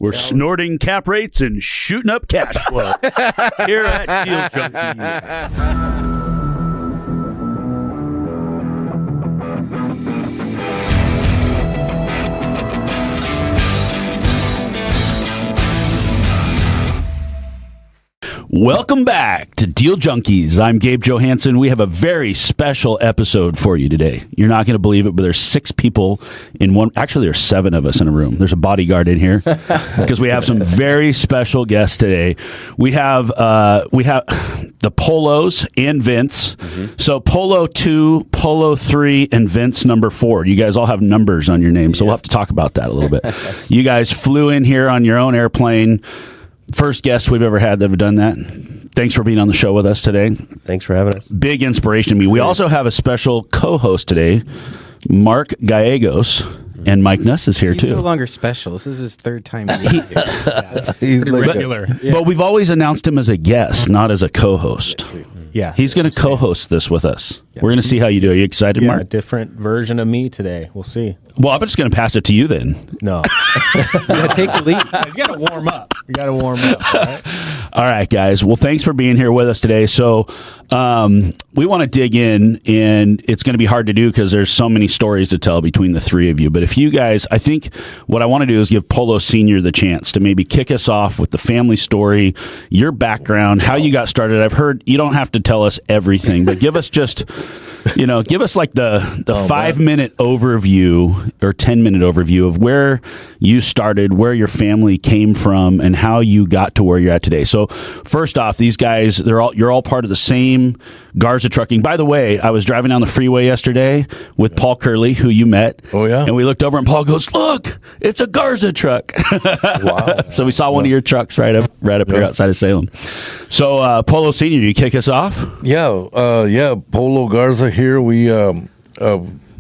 We're snorting cap rates and shooting up cash flow here at Deal Junkies. Welcome back to Deal Junkies. I'm Gabe Johansson. We have a very special episode for you today. You're not going to believe it, but there's 6 people in one. Actually, there's 7 of us in a room. There's a bodyguard in here because we have some very special guests today. We have the Polos and Vince. Mm-hmm. So Polo 2, Polo 3, and Vince number 4. You guys all have numbers on your name, so we'll have to talk about that a little bit. You guys flew in here on your own airplane. First guests we've ever had that have done that. Thanks for being on the show with us today. Thanks for having us. Big inspiration to me. We also have a special co-host today, Mark Gallegos, and Mike Nuss is here too. He's no longer special. This is his 3rd time being here. He's regular. But we've always announced him as a guest, not as a co-host. Yeah. He's going to co-host this with us. Yeah. We're going to see how you do. Are you excited, Mark? A different version of me today. We'll see. Well, I'm just going to pass it to you then. No. Yeah, take the lead. You got to warm up. All right, guys. Well, thanks for being here with us today. So we want to dig in, and it's going to be hard to do because there's so many stories to tell between the 3 of you. But if you guys, I think what I want to do is give Polo Sr. the chance to maybe kick us off with the family story, your background, how you got started. I've heard you don't have to tell us everything, but give us just... give us like the 5-minute overview or 10-minute overview of where you started, where your family came from, and how you got to where you're at today. So first off, these guys, you're all part of the same Garza Trucking. By the way, I was driving down the freeway yesterday with Paul Curley, who you met. Oh, yeah? And we looked over and Paul goes, "Look, it's a Garza truck." Wow. So we saw one of your trucks right up here outside of Salem. So Polo Sr., you kick us off? Yeah, Polo Garza here. We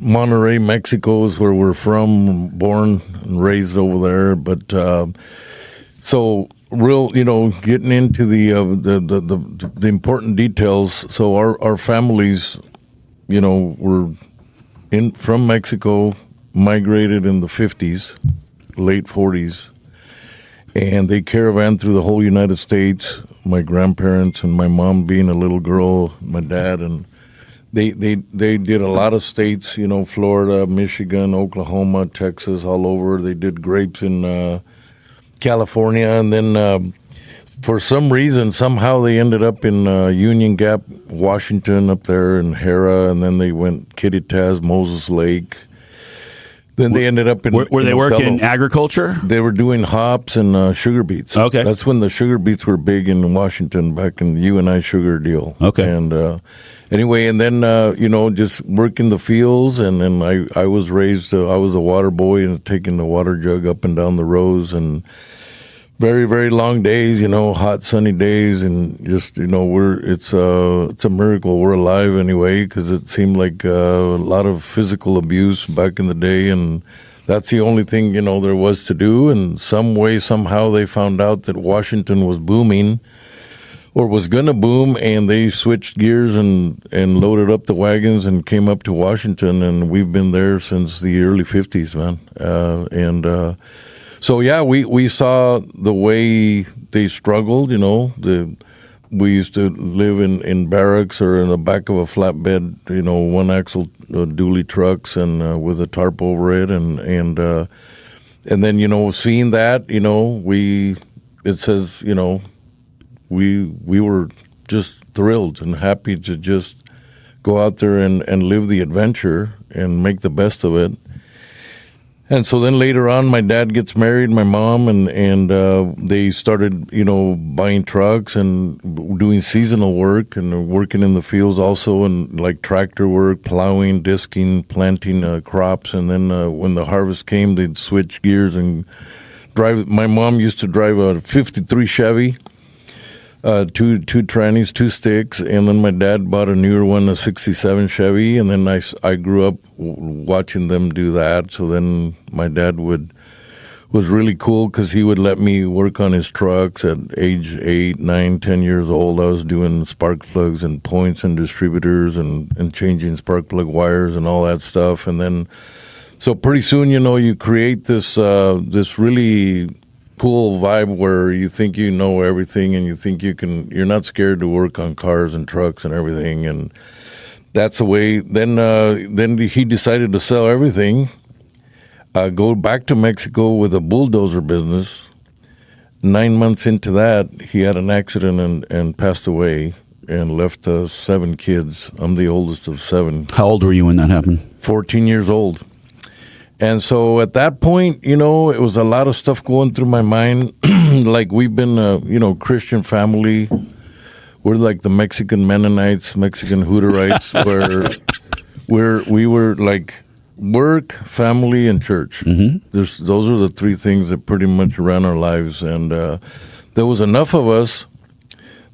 Monterrey, Mexico is where we're from, born and raised over there. But so real, getting into the important details. So our families, were from Mexico, migrated in the 50s, late 40s, and they caravaned through the whole United States. My grandparents and my mom being a little girl, my dad, and they did a lot of states, Florida, Michigan, Oklahoma, Texas, all over. They did grapes in California, and then for some reason, somehow they ended up in Union Gap, Washington, up there in Hera, and then they went Kittitas, Moses Lake. Then they ended up in... Were they working agriculture? They were doing hops and sugar beets. Okay. That's when the sugar beets were big in Washington, back in the U&I sugar deal. Okay. And anyway, and then, just working the fields, and then I was raised, I was a water boy and taking the water jug up and down the rows, and very, very long days, hot, sunny days, and just, it's a miracle we're alive anyway, because it seemed like a lot of physical abuse back in the day, and that's the only thing, there was to do. And some way, somehow they found out that Washington was booming, or was going to boom, and they switched gears and loaded up the wagons and came up to Washington, and we've been there since the early 50s, man. So, yeah, we saw the way they struggled, we used to live in barracks or in the back of a flatbed, one-axle dually trucks and with a tarp over it. And then, seeing that, it says, we were just thrilled and happy to just go out there and live the adventure and make the best of it. And so then later on, my dad gets married, my mom, and they started, buying trucks and doing seasonal work and working in the fields also, and like tractor work, plowing, disking, planting crops. And then when the harvest came, they'd switch gears and drive. My mom used to drive a 53 Chevy, two trannies, 2 sticks, and then my dad bought a newer one, a 67 Chevy, and then I grew up watching them do that. So then my dad was really cool because he would let me work on his trucks at age 8, 9, 10 years old. I was doing spark plugs and points and distributors and changing spark plug wires and all that stuff. And then so pretty soon, you create this really cool vibe where you think you know everything and you think you're not scared to work on cars and trucks and everything. And that's the way. Then he decided to sell everything, go back to Mexico with a bulldozer business. 9 months into that, he had an accident and passed away and left 7 kids. I'm the oldest of 7. How old were you when that happened? 14 years old. And so at that point, it was a lot of stuff going through my mind. Like we've been a, Christian family. We're like the Mexican Mennonites, Mexican Hutterites, where we were like work, family, and church. Mm-hmm. Those are the 3 things that pretty much ran our lives. And there was enough of us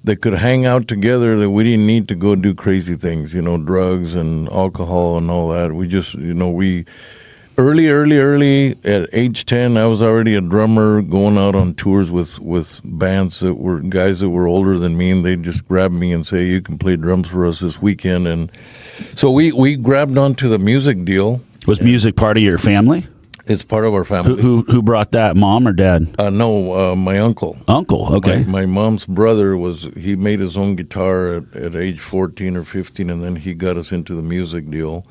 that could hang out together that we didn't need to go do crazy things, drugs and alcohol and all that. We just, we... Early at age 10, I was already a drummer going out on tours with bands that were guys that were older than me, and they'd just grab me and say, "You can play drums for us this weekend." And so we grabbed onto the music deal. Was music part of your family? It's part of our family. Who brought that, mom or dad? No, my uncle. Uncle, okay. My mom's brother he made his own guitar at age 14 or 15, and then he got us into the music deal.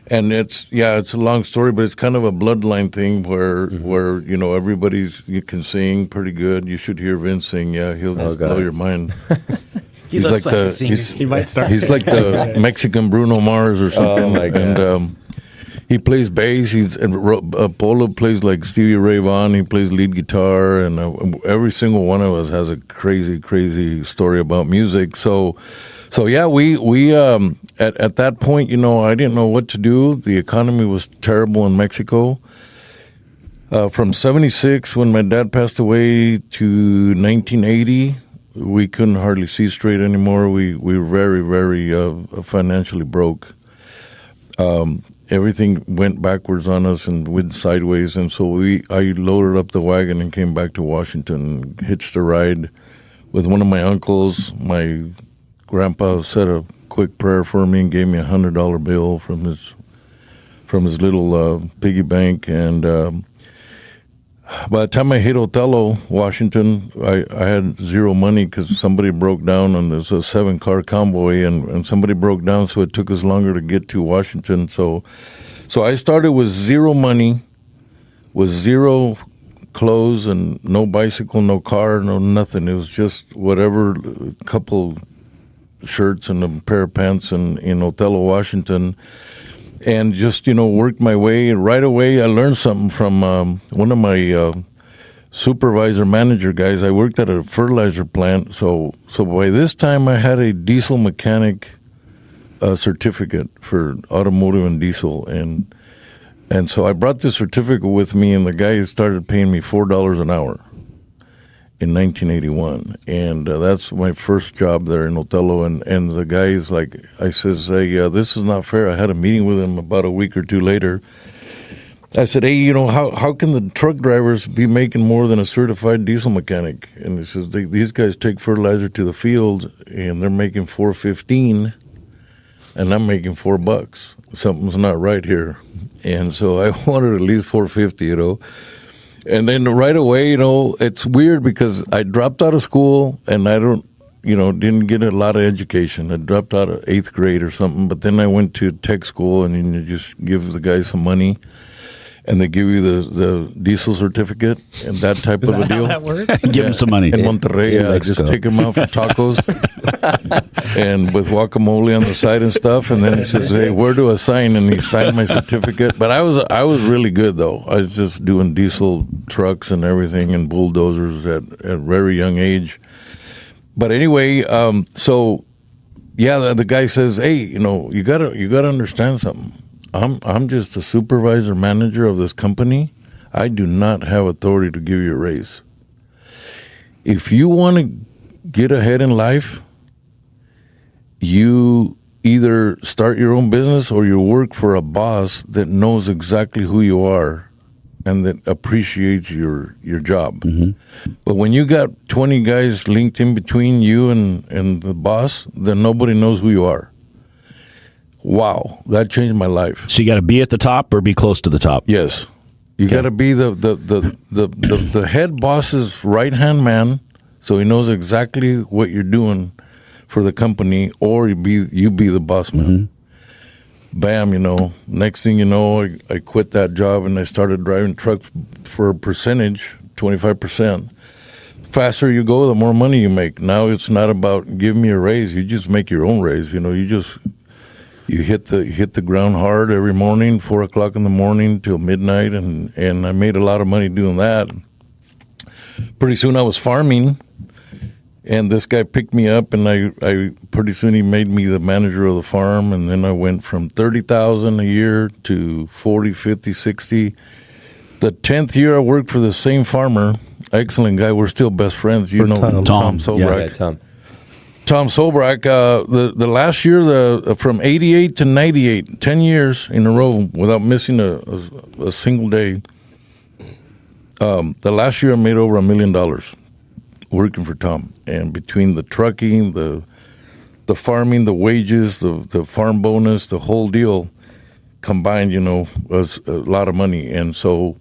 And it's a long story, but it's kind of a bloodline thing where you can sing pretty good. You should hear Vince sing. Yeah, he'll blow your mind. He looks like a singer. He might start. He's like the Mexican Bruno Mars or something. Oh my God. And he plays bass. Polo plays like Stevie Ray Vaughan. He plays lead guitar, and every single one of us has a crazy, crazy story about music. So yeah, we at that point, I didn't know what to do. The economy was terrible in Mexico. From 76, when my dad passed away, to 1980, we couldn't hardly see straight anymore. We were very, very financially broke. Everything went backwards on us and went sideways, and so I loaded up the wagon and came back to Washington, hitched a ride with one of my uncles. My grandpa said a quick prayer for me and gave me $100 bill from his little piggy bank. And by the time I hit Othello, Washington, I had zero money because somebody broke down, and there's a 7-car convoy, and somebody broke down, so it took us longer to get to Washington. So I started with zero money, with zero clothes, and no bicycle, no car, no nothing. It was just whatever, a couple shirts and a pair of pants in Othello, Washington, and just, worked my way. And right away, I learned something from one of my supervisor manager guys. I worked at a fertilizer plant. So by this time, I had a diesel mechanic certificate for automotive and diesel. And so I brought this certificate with me, and the guy started paying me $4 an hour in 1981, and that's my first job there in Othello. And the guy's like, I says, "Hey, this is not fair." I had a meeting with him about a week or two later. I said, "Hey, how can the truck drivers be making more than a certified diesel mechanic?" And he says, "These guys take fertilizer to the field, and they're making $4.15, and I'm making $4. Something's not right here." And so I wanted at least $4.50, And then right away, it's weird because I dropped out of school and I didn't get a lot of education. I dropped out of 8th grade or something, but then I went to tech school, and you just give the guys some money and they give you the diesel certificate and that type of a deal. How that works? Give them some money. In Monterrey, I just take them out for tacos and with guacamole on the side and stuff. And then he says, "Hey, where do I sign?" And he signed my certificate. But I was really good, though. I was just doing diesel trucks and everything and bulldozers at a very young age. But anyway, the guy says, "Hey, you gotta understand something. I'm just a supervisor manager of this company. I do not have authority to give you a raise. If you want to get ahead in life, you either start your own business or you work for a boss that knows exactly who you are and that appreciates your job. Mm-hmm. But when you got 20 guys linked in between you and the boss, then nobody knows who you are." Wow, that changed my life. So you got to be at the top or be close to the top. Yes. You got to be the head boss's right-hand man, so he knows exactly what you're doing for the company, or you be the boss man. Bam, next thing you know, I quit that job and I started driving trucks for a percentage, 25%. Faster you go, the more money you make. Now it's not about give me a raise. You just make your own raise. You hit the ground hard every morning, 4:00 in the morning till midnight, and I made a lot of money doing that. Pretty soon I was farming, and this guy picked me up, and I pretty soon he made me the manager of the farm, and then I went from $30,000 a year to 40, 50, 60. The 10th year I worked for the same farmer, excellent guy. We're still best friends. Tom Sobrak. Yeah, Tom. Tom Sobrak, the last year, from 88 to 98, 10 years in a row without missing a single day. The last year I made over $1 million working for Tom. And between the trucking, the farming, the wages, the farm bonus, the whole deal combined, was a lot of money. And so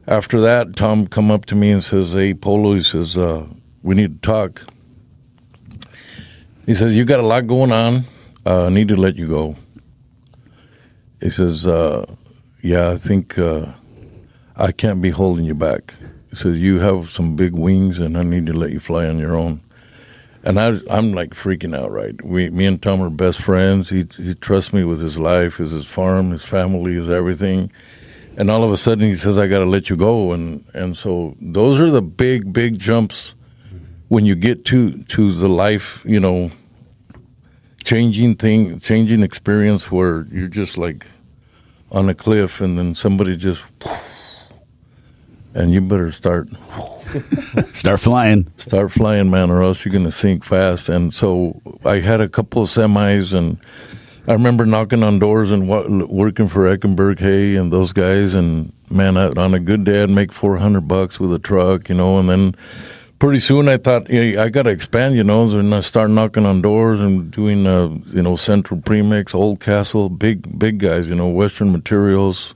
after that, Tom come up to me and says, "Hey, Polo," he says, "we need to talk." He says, "You got a lot going on. I need to let you go." He says, "Yeah, I think I can't be holding you back." He says, "You have some big wings, and I need to let you fly on your own." And I'm like freaking out, right? Me and Tom are best friends. He trusts me with his life, his farm, his family, his everything. And all of a sudden he says, "I got to let you go." And so those are the big jumps when you get to the life, changing experience where you're just like on a cliff, and then somebody just, and you better start flying. Start flying, man, or else you're going to sink fast. And so I had a couple of semis, and I remember knocking on doors and working for Eckenberg Hay and those guys. And man, on a good day, I'd make $400 with a truck, and then pretty soon I thought, I got to expand, and I started knocking on doors and doing, Central Premix, Old Castle, big guys, Western Materials.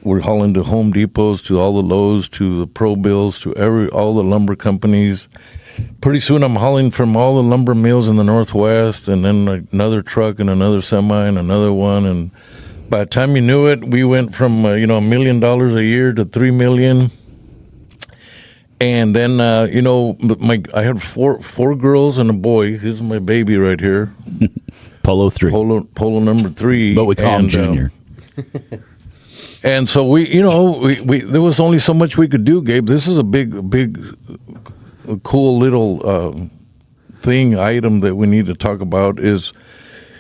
We're hauling to Home Depots, to all the Lowe's, to the Pro Bills, to all the lumber companies. Pretty soon I'm hauling from all the lumber mills in the Northwest, and then another truck and another semi and another one. And by the time you knew it, we went from, $1 million a year to $3 million. And then, I had four girls and a boy. This is my baby right here. Polo 3. Polo number 3. But we call him Junior. And so we there was only so much we could do, Gabe. This is a big, cool little item that we need to talk about is,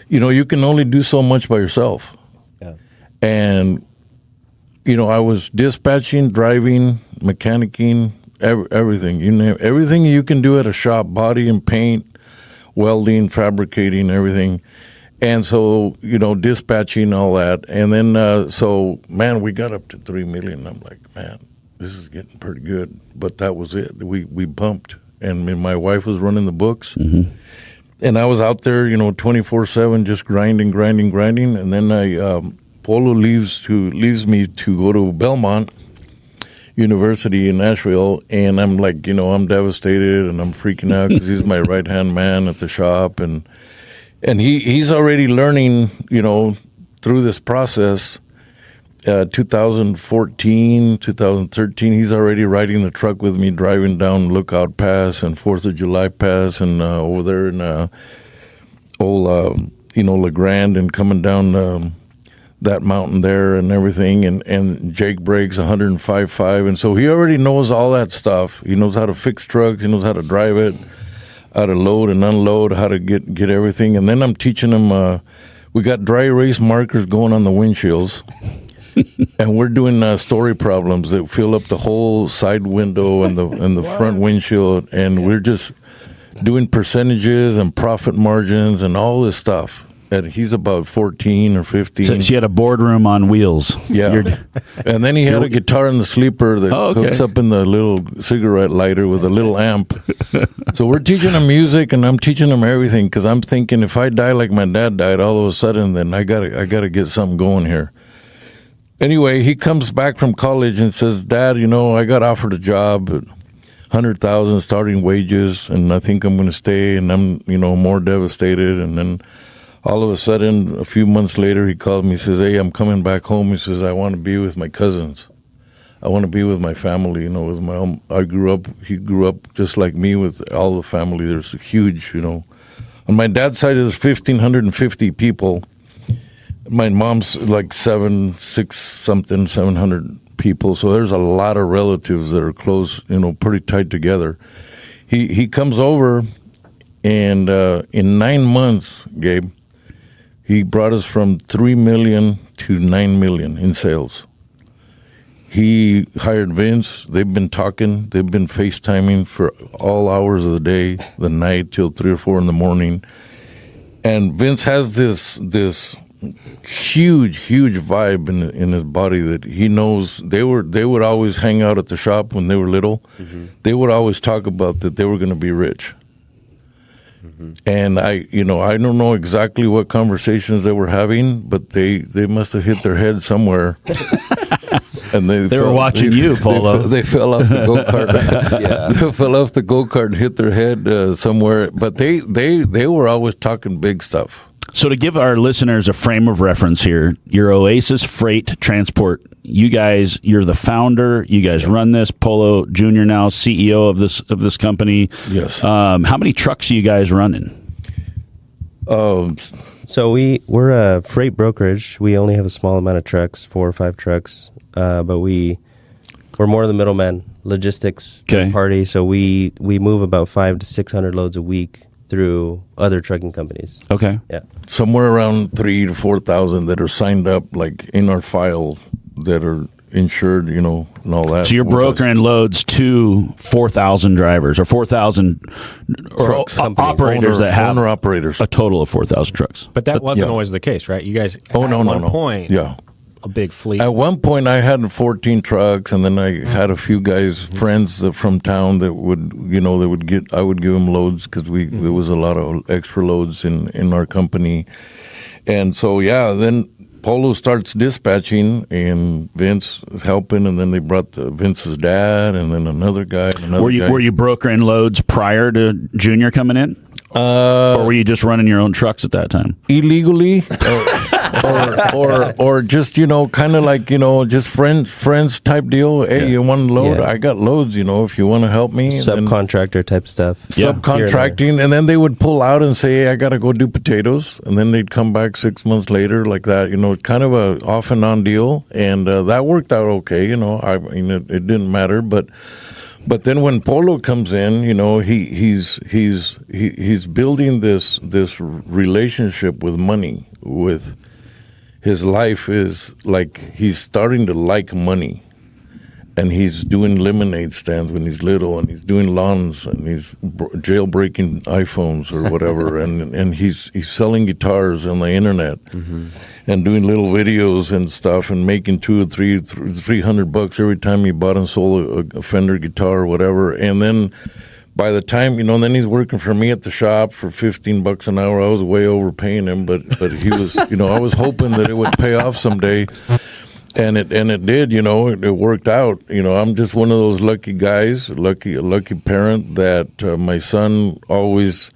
you can only do so much by yourself. Yeah. And, I was dispatching, driving, mechanicking, everything. Everything you can do at a shop, body and paint, welding, fabricating, everything. And so, dispatching, all that. And then, so, man, we got up to $3 million. I'm like, man, this is getting pretty good. But that was it. We bumped. And my wife was running the books. Mm-hmm. And I was out there, 24/7, just grinding. And then Polo leaves me to go to Belmont University in Nashville. And I'm like, I'm devastated and I'm freaking out because he's my right-hand man at the shop. And he's already learning, through this process. 2014, 2013, he's already riding the truck with me, driving down Lookout Pass and 4th of July Pass, and over there in La Grande, and coming down that mountain there and everything. And Jake brakes 105.5, and so he already knows all that stuff. He knows how to fix trucks. He knows how to drive it, how to load and unload, how to get everything. And then I'm teaching him. We got dry erase markers going on the windshields. And we're doing story problems that fill up the whole side window and the front windshield, and we're just doing percentages and profit margins and all this stuff. And he's about 14 or 15. So she had a boardroom on wheels. Yeah. And then he had a guitar in the sleeper that hooks up in the little cigarette lighter with a little amp. So we're teaching him music, and I'm teaching him everything, because I'm thinking if I die like my dad died all of a sudden, then I gotta get something going here. anyway, he comes back from college and says, Dad, I got offered a job at 100,000 starting wages, and I think I'm going to stay, and I'm, more devastated. And then all of a sudden, a few months later, he called me. He says, hey, I'm coming back home. He says, I want to be with my cousins. I want to be with my family, with my own. He grew up just like me with all the family. There's a huge, On my dad's side, there's 1,550 people. My mom's like 700 people. So there's a lot of relatives that are close, pretty tight together. He comes over, and in 9 months, Gabe, he brought us from 3 million to 9 million in sales. He hired Vince. They've been talking. They've been FaceTiming for all hours of the day, the night, till 3 or 4 in the morning. And Vince has this huge vibe in his body that he knows. They would always hang out at the shop when they were little. Mm-hmm. They would always talk about that they were going to be rich. Mm-hmm. And I don't know exactly what conversations they were having, but they must have hit their head somewhere. And they were watching you, Polo. They fell off the go-kart. They fell off the go-kart and hit their head somewhere. But they were always talking big stuff. So to give our listeners a frame of reference here, you're Oasis Freight Transport. You're the founder. You guys run this. Polo Jr. now CEO of this company. Yes. How many trucks are you guys running? So we're a freight brokerage. We only have a small amount of trucks, 4 or 5 trucks, but we're more the middleman, logistics party. So we move about 500 to 600 loads a week through other trucking companies. Okay. Yeah. Somewhere around 3,000 to 4,000 that are signed up, like in our file, that are insured, and all that. So you're brokering loads to 4,000 drivers or 4,000 operators that have owner-operators. A total of 4,000 trucks. But that wasn't always the case, right? You guys, at one point, a big fleet. At one point, I had 14 trucks, and then I had a few friends from town that would, I would give them loads because there was a lot of extra loads in our company. And so, then Polo starts dispatching, and Vince is helping, and then they brought Vince's dad, and then another guy. Were you brokering loads prior to Junior coming in? Or were you just running your own trucks at that time? Illegally, or just kind of like just friends type deal. Hey, you want a load? I got loads. If you want to help me, subcontractor type stuff. Subcontracting, and then they would pull out and say, "Hey, I got to go do potatoes," and then they'd come back 6 months later, like that. Kind of a off and on deal, and that worked out okay. It didn't matter, but then when Polo comes in, he's building this relationship with money. With his life is like he's starting to like money, and he's doing lemonade stands when he's little, and he's doing lawns, and he's jailbreaking iPhones or whatever, and he's selling guitars on the internet. Mm-hmm. And doing little videos and stuff, and making $200-300 every time he bought and sold a Fender guitar or whatever. And then by the time then he's working for me at the shop for $15 an hour. I was way overpaying him, but he was I was hoping that it would pay off someday, and it did. It worked out. I'm just one of those lucky guys, a lucky parent that my son always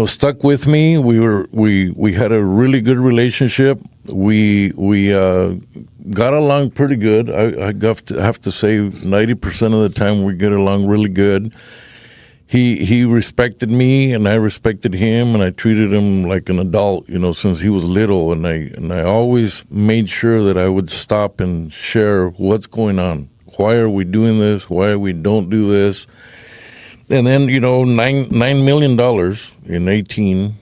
stuck with me. We had a really good relationship. We got along pretty good. I have to say 90% of the time we get along really good. He respected me, and I respected him, and I treated him like an adult, since he was little. And I always made sure that I would stop and share what's going on. Why are we doing this? Why we don't do this? And then, $9 million in 18,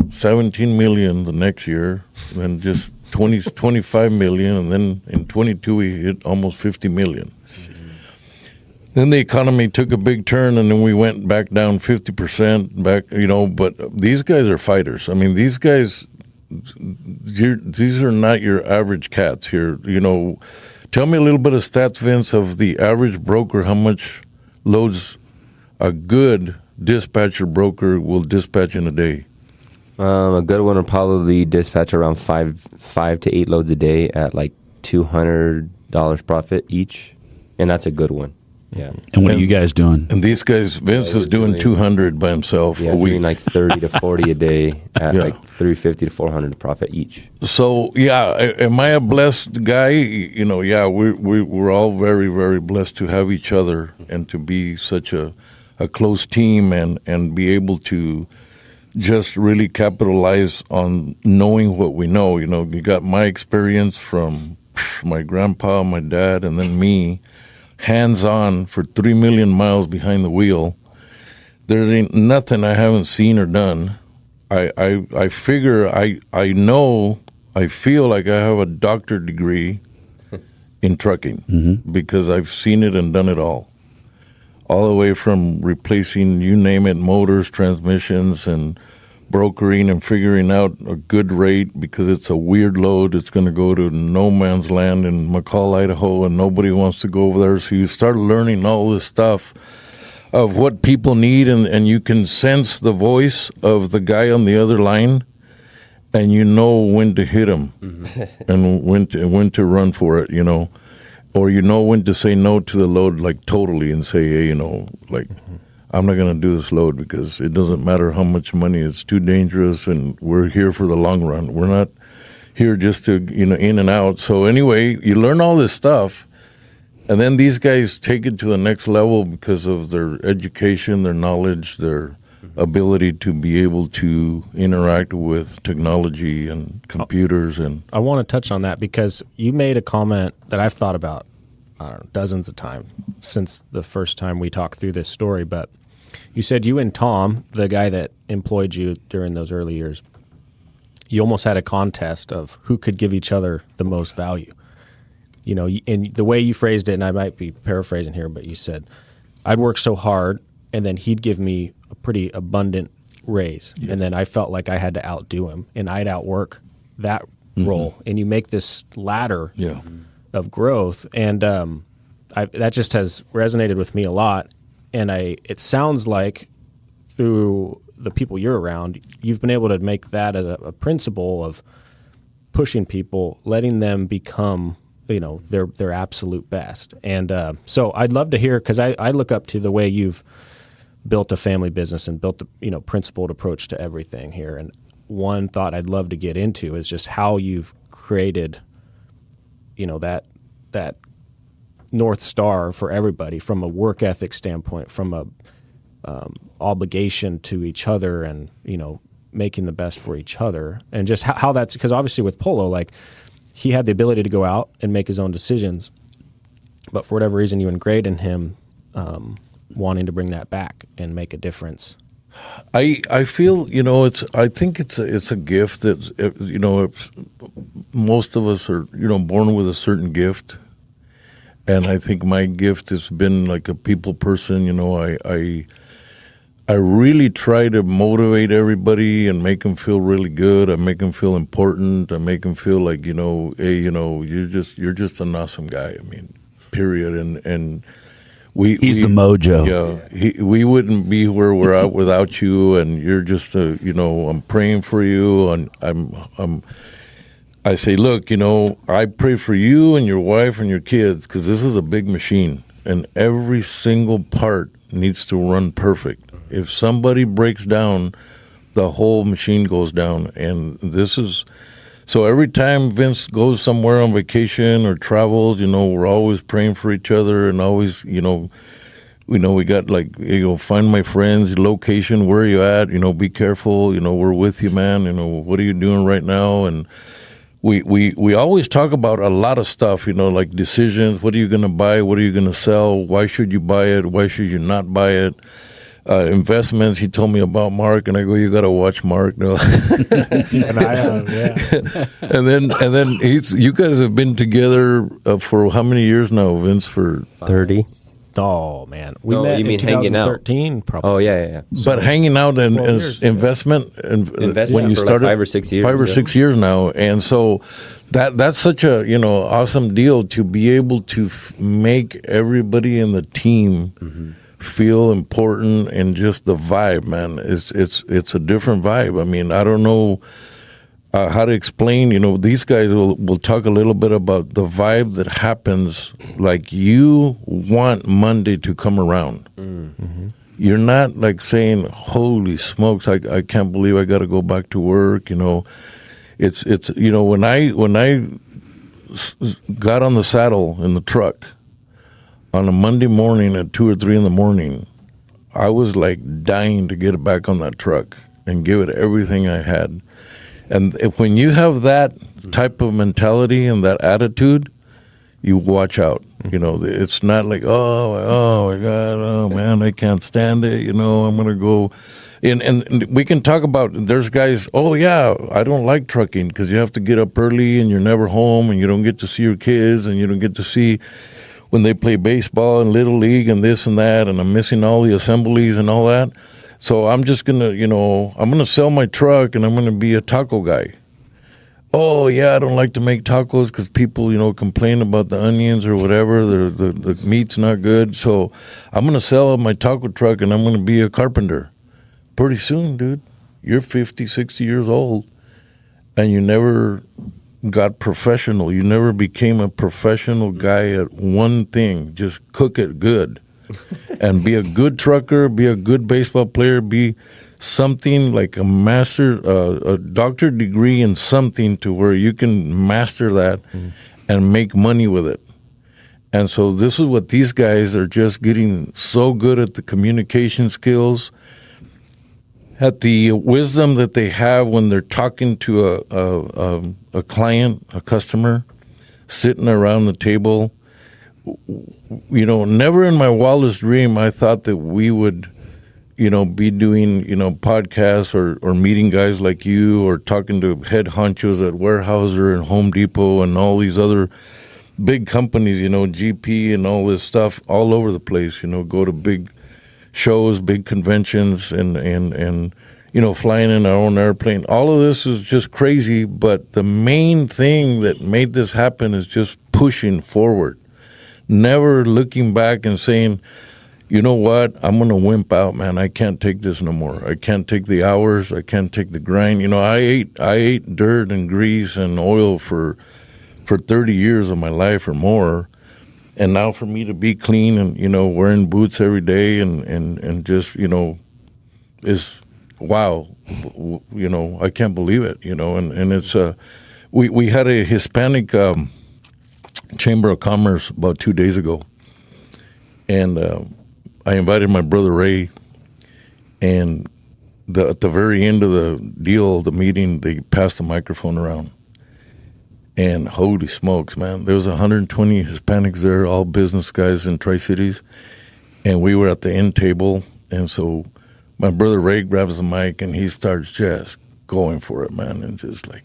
17 million the next year, then just 25 million, and then in 22 we hit almost 50 million. Jeez. Then the economy took a big turn, and then we went back down 50% back, but these guys are fighters. I mean, these guys, these are not your average cats here. Tell me a little bit of stats, Vince, of the average broker, how much loads a good dispatcher broker will dispatch in a day. A good one will probably dispatch around 5 to 8 loads a day at like $200 profit each, and that's a good one. Yeah. And what are you guys doing? And these guys, Vince is doing 200 by himself Yeah, a week. doing like 30 to 40 a day at Yeah. like 350 to 400 profit each. So yeah, am I a blessed guy? You know, yeah, we're all very, very blessed to have each other and to be such a close team and be able to just really capitalize on knowing what we know. You know, you got my experience from my grandpa, my dad, and then me, hands-on for 3 million miles behind the wheel. There ain't nothing I haven't seen or done. I figure I know, I feel like I have a doctorate degree in trucking because I've seen it and done it all the way from replacing, you name it, motors, transmissions, and brokering and figuring out a good rate because it's a weird load. It's going to go to no man's land in McCall, Idaho, and nobody wants to go over there. So you start learning all this stuff of what people need, and you can sense the voice of the guy on the other line, and you know when to hit him and when to run for it, you know. Or you know when to say no to the load, like totally, and say, hey, you know, like, I'm not going to do this load because it doesn't matter how much money. It's too dangerous, and we're here for the long run. We're not here just to, you know, in and out. So anyway, you learn all this stuff, and then these guys take it to the next level because of their education, their knowledge, their ability to be able to interact with technology and computers. And I want to touch on that because you made a comment that I've thought about, I don't know, dozens of times since the first time we talked through this story. But you said you and Tom, the guy that employed you during those early years, you almost had a contest of who could give each other the most value. You know, and the way you phrased it, and I might be paraphrasing here, but you said, I'd work so hard, and then he'd give me a pretty abundant raise. Yes. And then I felt like I had to outdo him, and I'd outwork that role. And you make this ladder of growth, and that just has resonated with me a lot. And it sounds like through the people you're around, you've been able to make that a principle of pushing people, letting them become, you know, their absolute best. And so I'd love to hear, because I look up to the way you've built a family business and built the, you know, principled approach to everything here. And one thought I'd love to get into is just how you've created, you know, that North Star for everybody from a work ethic standpoint, from a obligation to each other, and, you know, making the best for each other. And just how that's, because obviously with Polo, like, he had the ability to go out and make his own decisions, but for whatever reason you ingrained in him wanting to bring that back and make a difference. I feel, you know, I think it's a gift that, you know, most of us are, you know, born with a certain gift, and I think my gift has been like a people person. You know, I really try to motivate everybody and make them feel really good. I make them feel important. I make them feel like, you know, hey, you know, you're just an awesome guy. I mean, period. And he's the mojo. Yeah, we wouldn't be where we're at without you. And you're just you know, I'm praying for you. And I say, look, you know, I pray for you and your wife and your kids, because this is a big machine, and every single part needs to run perfect. If somebody breaks down, the whole machine goes down. And this is, so every time Vince goes somewhere on vacation or travels, you know, we're always praying for each other, and always, you know, we got like, you know, find my friends, location, where are you at, you know, be careful, you know, we're with you, man, you know, what are you doing right now? And we always talk about a lot of stuff, you know, like decisions. What are you going to buy? What are you going to sell? Why should you buy it? Why should you not buy it? Investments. He told me about Mark, and I go, "You got to watch Mark." No. And I have, yeah. and then you guys have been together for how many years now, Vince? For 30. Oh man, we No, met you in mean hanging out? 2013, probably. Oh, yeah. But hanging out and years, investment, and Investment when you for started, like 5 or 6 years. 5 or 6 years now, and so that's such a, you know, awesome deal to be able to make everybody in the team feel important, and just the vibe, man. It's a different vibe. I mean, I don't know. how to explain, these guys will talk a little bit about the vibe that happens, like you want Monday to come around. Mm-hmm. You're not like saying, holy smokes, I can't believe I got to go back to work. It's when I got on the saddle in the truck on a Monday morning at 2 or 3 in the morning, I was like dying to get back on that truck and give it everything I had. And when you have that type of mentality and that attitude, you watch out. It's not like, oh my God, oh man, I can't stand it. I'm going to go. And we can talk about, there's guys, oh yeah, I don't like trucking because you have to get up early and you're never home and you don't get to see your kids and you don't get to see when they play baseball and Little League and this and that, and I'm missing all the assemblies and all that. So I'm just going to, I'm going to sell my truck and I'm going to be a taco guy. Oh, yeah, I don't like to make tacos because people, complain about the onions or whatever. The meat's not good. So I'm going to sell my taco truck and I'm going to be a carpenter. Pretty soon, dude, you're 50, 60 years old and you never got professional. You never became a professional guy at one thing. Just cook it good. And be a good trucker, be a good baseball player, be something like a master, a doctorate degree in something to where you can master that and make money with it. And so this is what these guys are just getting so good at, the communication skills, at the wisdom that they have when they're talking to a client, a customer, sitting around the table. Never in my wildest dream I thought that we would, be doing, podcasts or meeting guys like you or talking to head honchos at Weyerhaeuser and Home Depot and all these other big companies, GP and all this stuff all over the place, go to big shows, big conventions and flying in our own airplane. All of this is just crazy, but the main thing that made this happen is just pushing forward. Never looking back and saying, you know what, I'm going to wimp out, man. I can't take this no more. I can't take the hours. I can't take the grind. I ate dirt and grease and oil for 30 years of my life or more. And now for me to be clean and, wearing boots every day and just, is wow. I can't believe it, and it's, we had a Hispanic, Chamber of Commerce about 2 days ago, and I invited my brother Ray, and at the very end of the meeting, they passed the microphone around, and holy smokes, man, there was 120 Hispanics there, all business guys in Tri-Cities, and we were at the end table, and so my brother Ray grabs the mic, and he starts just going for it, man, and just like,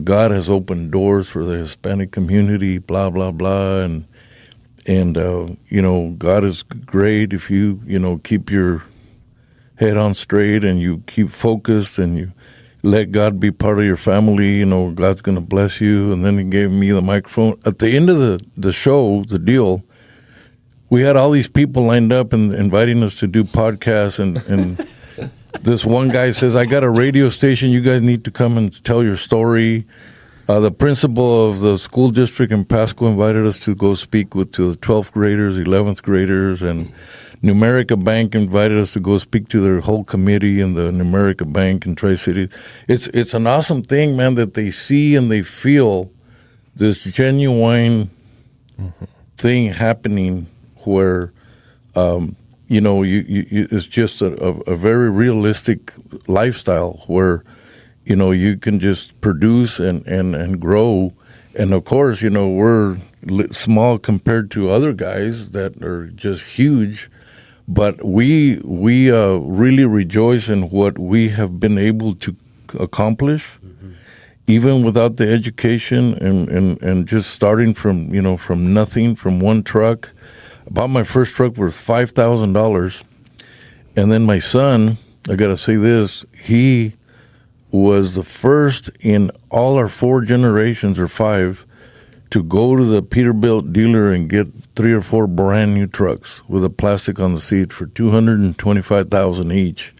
God has opened doors for the Hispanic community, blah, blah, blah. And God is great if you, keep your head on straight and you keep focused and you let God be part of your family, God's going to bless you. And then he gave me the microphone. At the end of the show, the deal, we had all these people lined up and inviting us to do podcasts and this one guy says, I got a radio station. You guys need to come and tell your story. The principal of the school district in Pasco invited us to go speak to the 12th graders, 11th graders, and Numerica Bank invited us to go speak to their whole committee in the Numerica Bank in Tri-Cities. It's an awesome thing, man, that they see and they feel this genuine thing happening where it's just a very realistic lifestyle where, you can just produce and grow. And of course, we're small compared to other guys that are just huge, but we really rejoice in what we have been able to accomplish, even without the education and just starting from nothing, from one truck. I bought my first truck worth $5,000, and then my son, I got to say this, he was the first in all our 4 generations or 5 to go to the Peterbilt dealer and get 3 or 4 brand new trucks with a plastic on the seat for $225,000 each.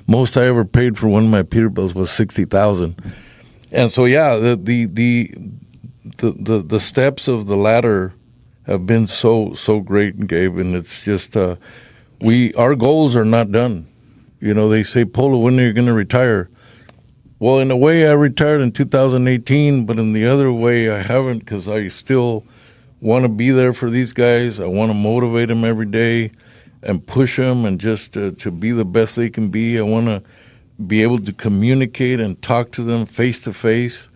Most I ever paid for one of my Peterbilts was $60,000. And so, yeah, the steps of the ladder have been so great, Gabe, and it's just our goals are not done. You know, they say, Polo, when are you going to retire? Well, in a way, I retired in 2018, but in the other way, I haven't, because I still want to be there for these guys. I want to motivate them every day and push them and just to be the best they can be. I want to be able to communicate and talk to them face to face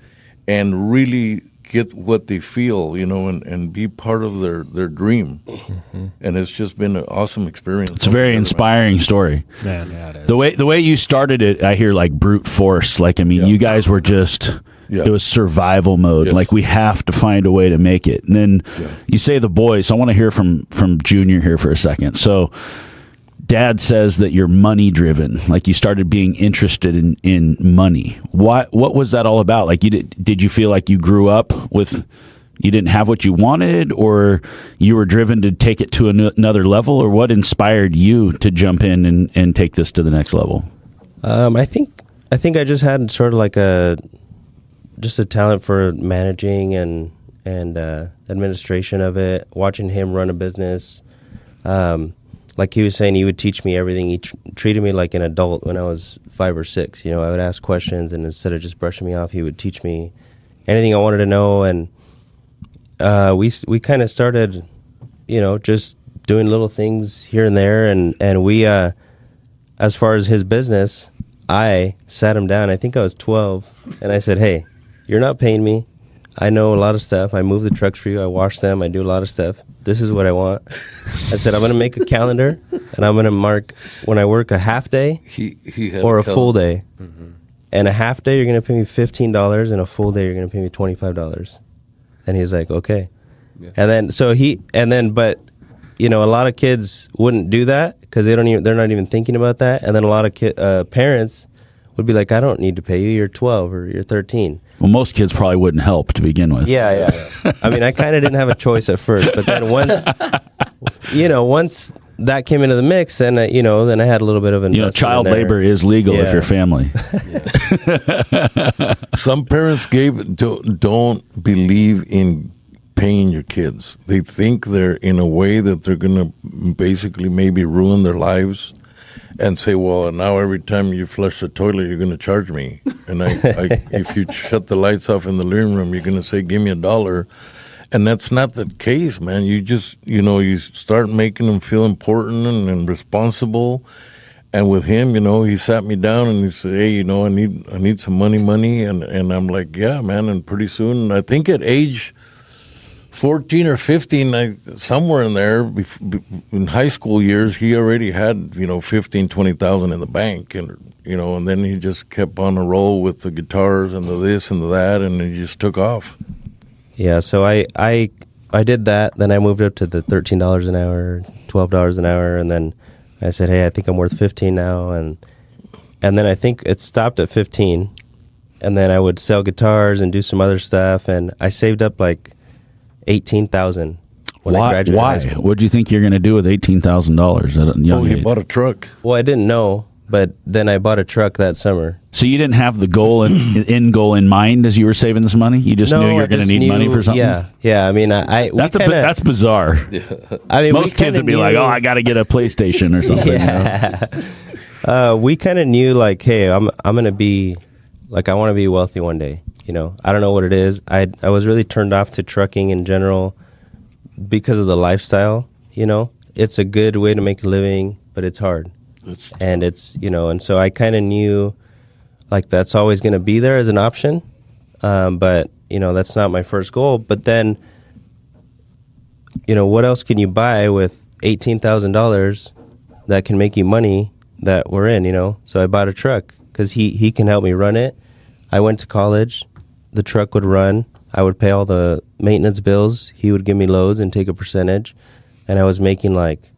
and really get what they feel, you know, and be part of their dream. Mm-hmm. And it's just been an awesome experience. It's a very inspiring story. Man, yeah, it is. The way you started it, I hear like brute force. Like, I mean, you guys were just, it was survival mode. Yes. Like, we have to find a way to make it. And then you say the boys. So I want to hear from Junior here for a second. So Dad says that you're money driven, like you started being interested in money. What was that all about? Like, did you feel like you grew up with, you didn't have what you wanted, or you were driven to take it to another level, or what inspired you to jump in and take this to the next level? I think I just had sort of like a talent for managing and administration of it, watching him run a business. Like he was saying, he would teach me everything. He treated me like an adult when I was 5 or 6. You know, I would ask questions, and instead of just brushing me off, he would teach me anything I wanted to know. And we kind of started, you know, just doing little things here and there. And we, as far as his business, I sat him down. I think I was 12, and I said, "Hey, you're not paying me. I know a lot of stuff. I move the trucks for you. I wash them. I do a lot of stuff. This is what I want." I said, I'm going to make a calendar, and I'm going to mark when I work a half day or a full day. Mm-hmm. And a half day, you're going to pay me $15, and a full day, you're going to pay me $25. And he's like, okay. Yeah. And then, but, you know, a lot of kids wouldn't do that because they're not even thinking about that. And then a lot of parents would be like, I don't need to pay you. You're 12 or you're 13. Well, most kids probably wouldn't help to begin with. Yeah. I mean, I kind of didn't have a choice at first, but then once that came into the mix, then I had a little bit of investment. Child labor is legal if you're family. Some parents, Gabe, don't believe in paying your kids. They think they're in a way that they're going to basically maybe ruin their lives. And say, well, now every time you flush the toilet, you're going to charge me. And if you shut the lights off in the living room, you're going to say, give me $1. And that's not the case, man. You just, you start making them feel important and responsible. And with him, he sat me down and he said, hey, I need some money. And I'm like, yeah, man. And pretty soon, I think at age 14 or 15, somewhere in there, in high school years, he already had, 15, 20,000 in the bank. And, and then he just kept on a roll with the guitars and the this and the that, and he just took off. Yeah, so I did that. Then I moved up to the $13 an hour, $12 an hour, and then I said, hey, I think I'm worth 15 now. And then I think it stopped at 15. And then I would sell guitars and do some other stuff, and I saved up like $18,000 when I graduated high school. What do you think you're going to do with $18,000 at a young age? He bought a truck. Well, I didn't know, but then I bought a truck that summer. So you didn't have the goal in mind as you were saving this money? You just knew you were going to need money for something? Yeah. I mean, that's bizarre. Yeah. I mean, most kids would be like, "Oh, I got to get a PlayStation or something." Yeah. We kind of knew, like, hey, I'm going to be, like, I want to be wealthy one day. I don't know what it is. I was really turned off to trucking in general because of the lifestyle. It's a good way to make a living, but it's hard. And it's, and so I kind of knew, like, that's always going to be there as an option. But, that's not my first goal. But then, what else can you buy with $18,000 that can make you money that we're in, So I bought a truck because he can help me run it. I went to college. The truck would run. I would pay all the maintenance bills. He would give me loads and take a percentage. And I was making, like,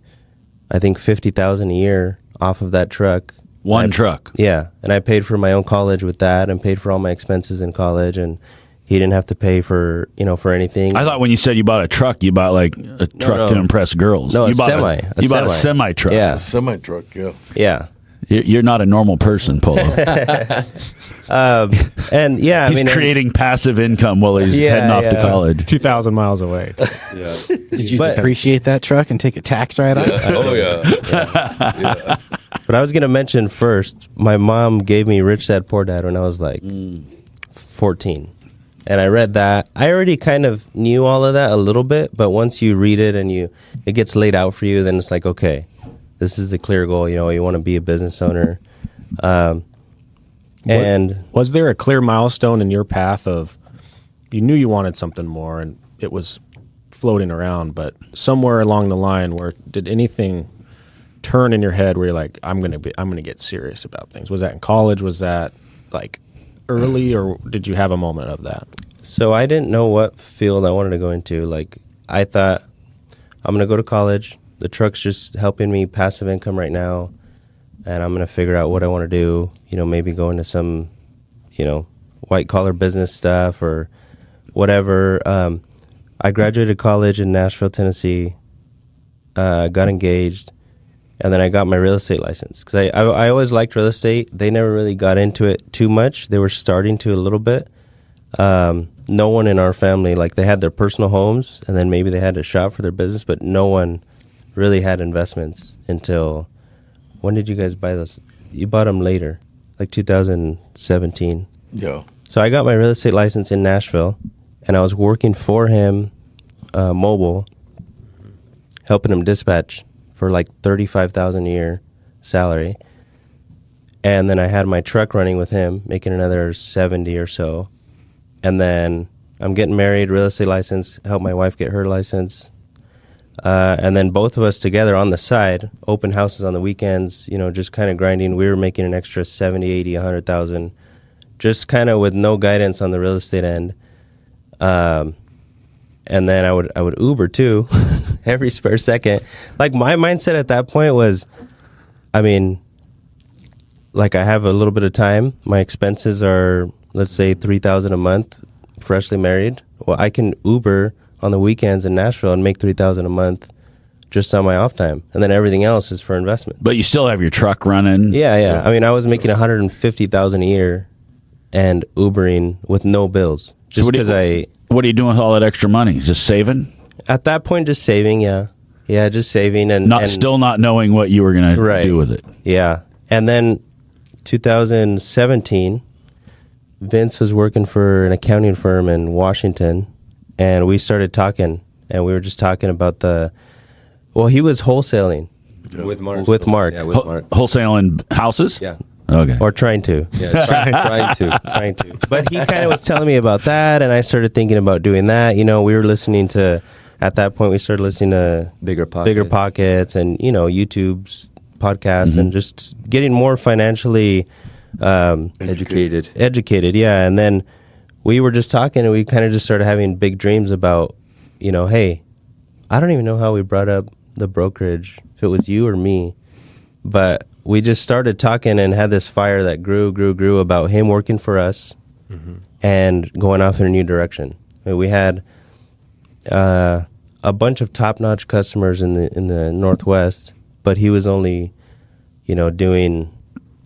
I think $50,000 a year off of that truck. One truck? Yeah. And I paid for my own college with that and paid for all my expenses in college. And he didn't have to pay for, for anything. I thought when you said you bought a truck, you bought, like, a truck to impress girls. No, you bought a semi truck. Yeah. A semi truck, yeah. Yeah. You're not a normal person, Polo. And yeah, He's creating passive income while he's heading off to college. 2,000 miles away. Did you depreciate that truck and take a tax write-off? Oh, yeah. But I was going to mention first, my mom gave me Rich Dad Poor Dad when I was like 14. And I read that. I already kind of knew all of that a little bit, but once you read it and it gets laid out for you, then it's like, okay, this is the clear goal. You know, you want to be a business owner. And was there a clear milestone in your path of you knew you wanted something more and it was floating around, but somewhere along the line, where did anything turn in your head where you're like, I'm gonna get serious about things? Was that in college? Was that like early, or did you have a moment of that? So I didn't know what field I wanted to go into. Like, I thought, I'm going to go to college. The truck's just helping me passive income right now, and I'm going to figure out what I want to do. You know, maybe go into some, white collar business stuff or whatever. I graduated college in Nashville, Tennessee, got engaged, and then I got my real estate license. Because I always liked real estate. They never really got into it too much. They were starting to a little bit. No one in our family, like, they had their personal homes, and then maybe they had a shop for their business, but no one really had investments until, when did you guys buy those? You bought them later, like 2017. Yeah. So I got my real estate license in Nashville, and I was working for him, mobile, helping him dispatch for like $35,000 a year salary. And then I had my truck running with him, making another 70 or so. And then I'm getting married, real estate license, help my wife get her license. And then both of us together on the side, open houses on the weekends, just kind of grinding. We were making an extra 70, 80, 100,000, just kind of with no guidance on the real estate end. And then I would Uber too, every spare second. Like, my mindset at that point was, I have a little bit of time. My expenses are, let's say, $3,000 a month, freshly married. Well, I can Uber on the weekends in Nashville and make $3,000 a month just on my off time, and then everything else is for investment. But you still have your truck running. Yeah. I was making $150,000 a year and Ubering with no bills, just because What are you doing with all that extra money? Just saving? At that point, just saving. Yeah, just saving and still not knowing what you were going to do with it. Yeah, and then 2017. Vince was working for an accounting firm in Washington, and we started talking, and we were just talking about he was wholesaling. With Mark. With Mark. Yeah, with Mark. Wholesaling houses? Yeah. Okay. Or trying to. Yeah, trying to. But he kind of was telling me about that, and I started thinking about doing that. We were listening to, at that point, we started listening to Bigger Pockets and, YouTube's podcasts, and just getting more financially educated, yeah. And then we were just talking, and we kind of just started having big dreams about, hey, I don't even know how we brought up the brokerage, if it was you or me, but we just started talking and had this fire that grew about him working for us and going off in a new direction. We had a bunch of top-notch customers in the Northwest, but he was only, doing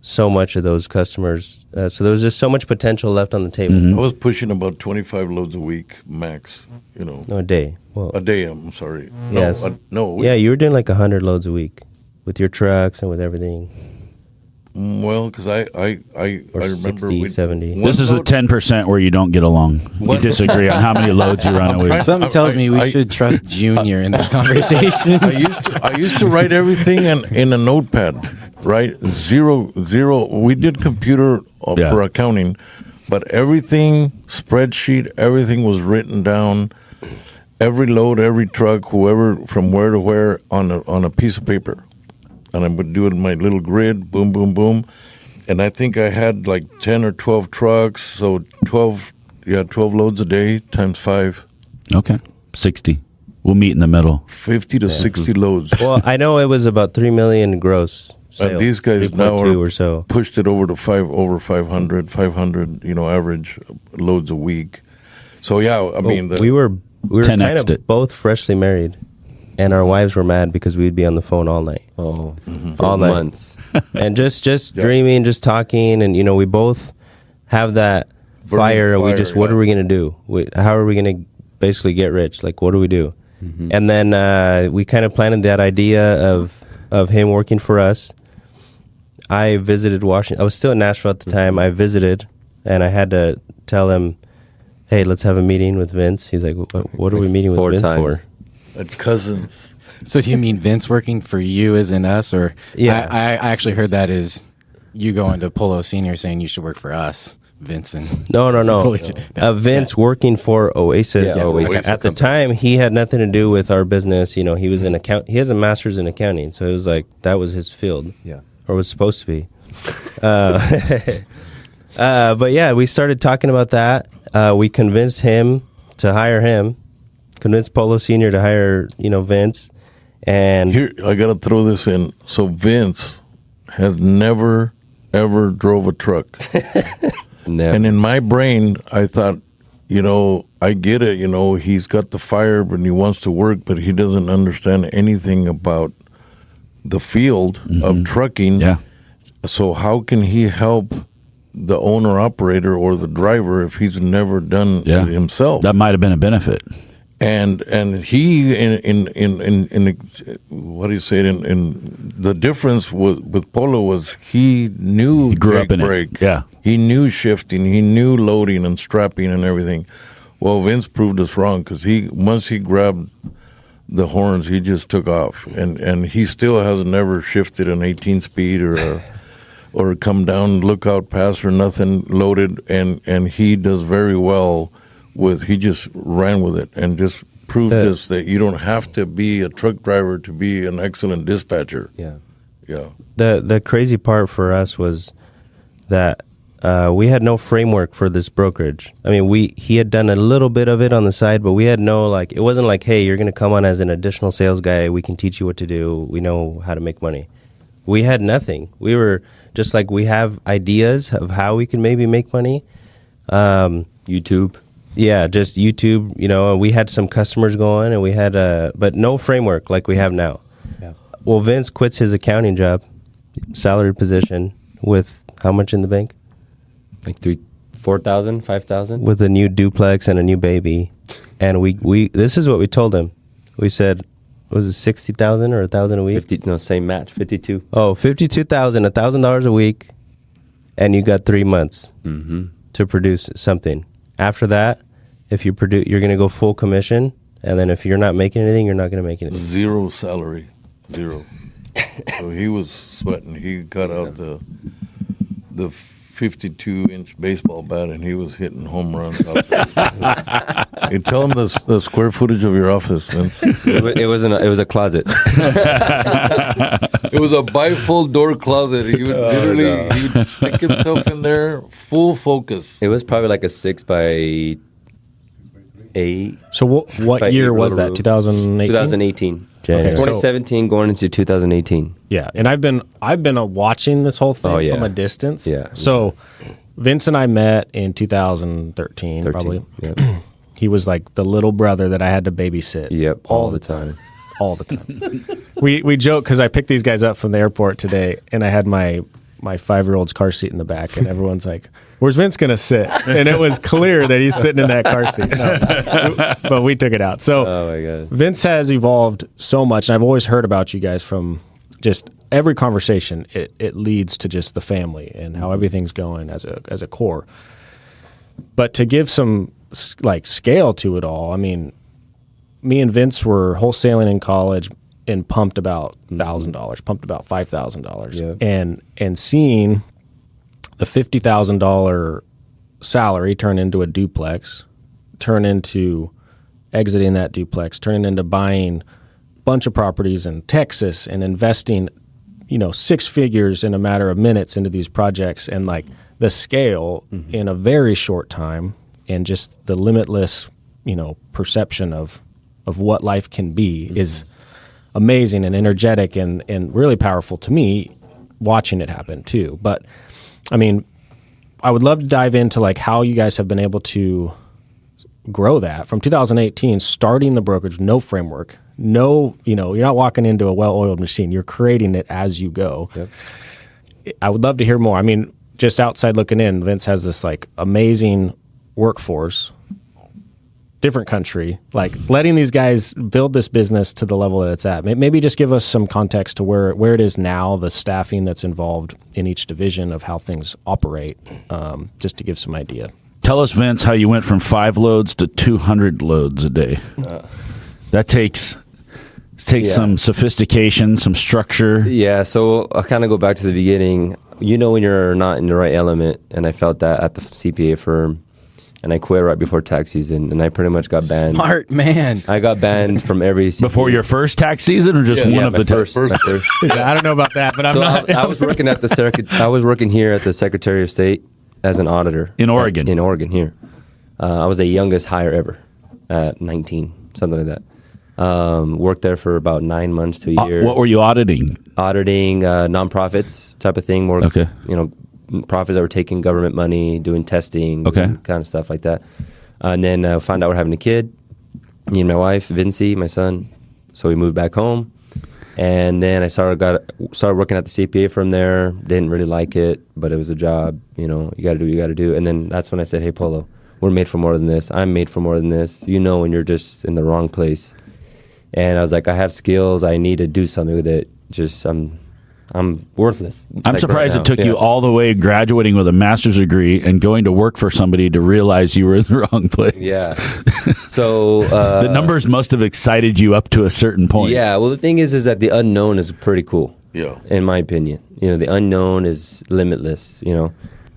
so much of those customers. So there was just so much potential left on the table. I was pushing about 25 loads a week max, No, a day. Well, A day, I'm sorry. Yes. No. Yeah, you were doing like 100 loads a week with your trucks and with everything. Well, because I remember 60, 70. This is the 10% where you don't get along. You disagree on how many loads you run a week. Something tells me we should trust Junior in this conversation. I used to write everything in a notepad, right? Zero. We did computer for accounting, but everything, spreadsheet, everything was written down. Every load, every truck, whoever, from where to where, on a piece of paper. And I would do it in my little grid, boom, boom, boom. And I think I had like 10 or 12 trucks, so 12 loads a day times 5. Okay, 60. We'll meet in the middle. 50 to 60 loads. Well, I know it was about 3 million gross sales. And these guys now are pushed it over to over 500, average loads a week. So, yeah, I mean... we were kind of it. both freshly married. and our wives were mad because we'd be on the phone all night. Oh, all night. Months. And just dreaming, just talking, and we both have that fire. We just, what are we gonna do? How are we gonna basically get rich? Like, what do we do? And then we kind of planted that idea of him working for us. I visited Washington. I was still in Nashville at the time. I visited, and I had to tell him, hey, let's have a meeting with Vince. He's like, what are we meeting with Vince for? At Cousins. So do you mean Vince working for you as in us? Or Yeah. I actually heard that is you going to Polo Sr. saying you should work for us, Vince. No. Vince working for Oasis. Yeah, Oasis. At the time, he had nothing to do with our business. He was in he has a master's in accounting. So it was like, that was his field. Yeah. Or was supposed to be. But yeah, we started talking about that. We convinced him to hire him, convinced Polo Sr. to hire, Vince. And Here, I got to throw this in. So Vince has never, ever drove a truck. Never. And in my brain, I thought, I get it. He's got the fire, but he wants to work, but he doesn't understand anything about the field of trucking. Yeah. So how can he help the owner operator or the driver if he's never done it himself? That might have been a benefit. And he in what do you say in the difference with Polo was he knew grew up in brake. it. Yeah. He knew shifting, he knew loading and strapping and everything. Well, Vince proved us wrong because once he grabbed the horns, he just took off, and he still has never shifted an 18 speed or come down lookout pass or nothing loaded, and he does very well with. He just ran with it and just proved us that you don't have to be a truck driver to be an excellent dispatcher. Yeah. the crazy part for us was that we had no framework for this brokerage. I mean, he had done a little bit of it on the side, but we had no, it wasn't like, hey, you're going to come on as an additional sales guy. We can teach you what to do. We know how to make money. We had nothing. We were just like, we have ideas of how we can maybe make money. YouTube. Yeah, just YouTube, and we had some customers going, and we had, but no framework like we have now. Yeah. Well, Vince quits his accounting job, salary position, with how much in the bank? Like 4,000, 5,000? With a new duplex and a new baby. And we this is what we told him. We said, was it 60,000 or 1,000 a week? Same match, 52. Oh, 52,000, $1,000 a week, and you got 3 months to produce something. After that, if you produce, you're going to go full commission, and then if you're not making anything, you're not going to make anything. Zero salary, zero. So he was sweating. He got out the 52-inch baseball bat, and he was hitting home runs. You tell him the square footage of your office, Vince. It was a closet. It was a bifold door closet. He would he would stick himself in there, full focus. It was probably like a 6x8. So what year was that? 2018. 2018. January. 2017 going into 2018. Yeah, and I've been watching this whole thing from a distance. Yeah. So Vince and I met in 2013, probably. Yep. He was like the little brother that I had to babysit. Yep. All the time. All the time. we joke because I picked these guys up from the airport today, and I had my 5-year-old's car seat in the back, and everyone's like, "Where's Vince gonna sit?" And it was clear that he's sitting in that car seat. No, but we took it out. So Oh my God. Vince has evolved so much, and I've always heard about you guys from just every conversation. It leads to just the family and how everything's going as a core. But to give some scale to it all, I mean, me and Vince were wholesaling in college and pumped about $1,000, pumped about $5,000, and seeing the $50,000 salary turn into a duplex, turn into exiting that duplex, turning into buying a bunch of properties in Texas and investing, 6 figures in a matter of minutes into these projects, and the scale in a very short time, and just the limitless, perception of what life can be is amazing and energetic and really powerful to me, watching it happen too. But I mean, I would love to dive into how you guys have been able to grow that from 2018, starting the brokerage, no framework, no, you're not walking into a well-oiled machine. You're creating it as you go. Yep. I would love to hear more. I mean, just outside looking in, Vince has this like amazing workforce, different country, like letting these guys build this business to the level that it's at. Maybe just give us some context to where it is now, the staffing that's involved in each division of how things operate, just to give some idea. Tell us, Vince, how you went from 5 loads to 200 loads a day. That takes some sophistication, some structure. Yeah, so I'll kind of go back to the beginning. When you're not in the right element, and I felt that at the CPA firm, and I quit right before tax season, and I pretty much got banned. Smart man. I got banned from every CPA. Before your first tax season, or just one of the first? I don't know about that, but I'm not. I was working at I was working here at the Secretary of State as an auditor in Oregon. In Oregon, here, I was the youngest hire ever at 19, something like that. Worked there for about 9 months to a year. What were you auditing? Auditing nonprofits type of thing. More, profits that were taking government money, doing testing, kind of stuff like that. And then found out we're having a kid. Me and my wife, Vincey, my son. So we moved back home. And then I started working at the CPA from there. Didn't really like it, but it was a job. You got to do what you got to do. And then that's when I said, hey, Polo, we're made for more than this. I'm made for more than this. When you're just in the wrong place. And I was like, I have skills. I need to do something with it. Just I'm worthless. I'm surprised it took you all the way graduating with a master's degree and going to work for somebody to realize you were in the wrong place. Yeah. So the numbers must have excited you up to a certain point. Yeah. Well, the thing is that the unknown is pretty cool. Yeah. In my opinion, the unknown is limitless.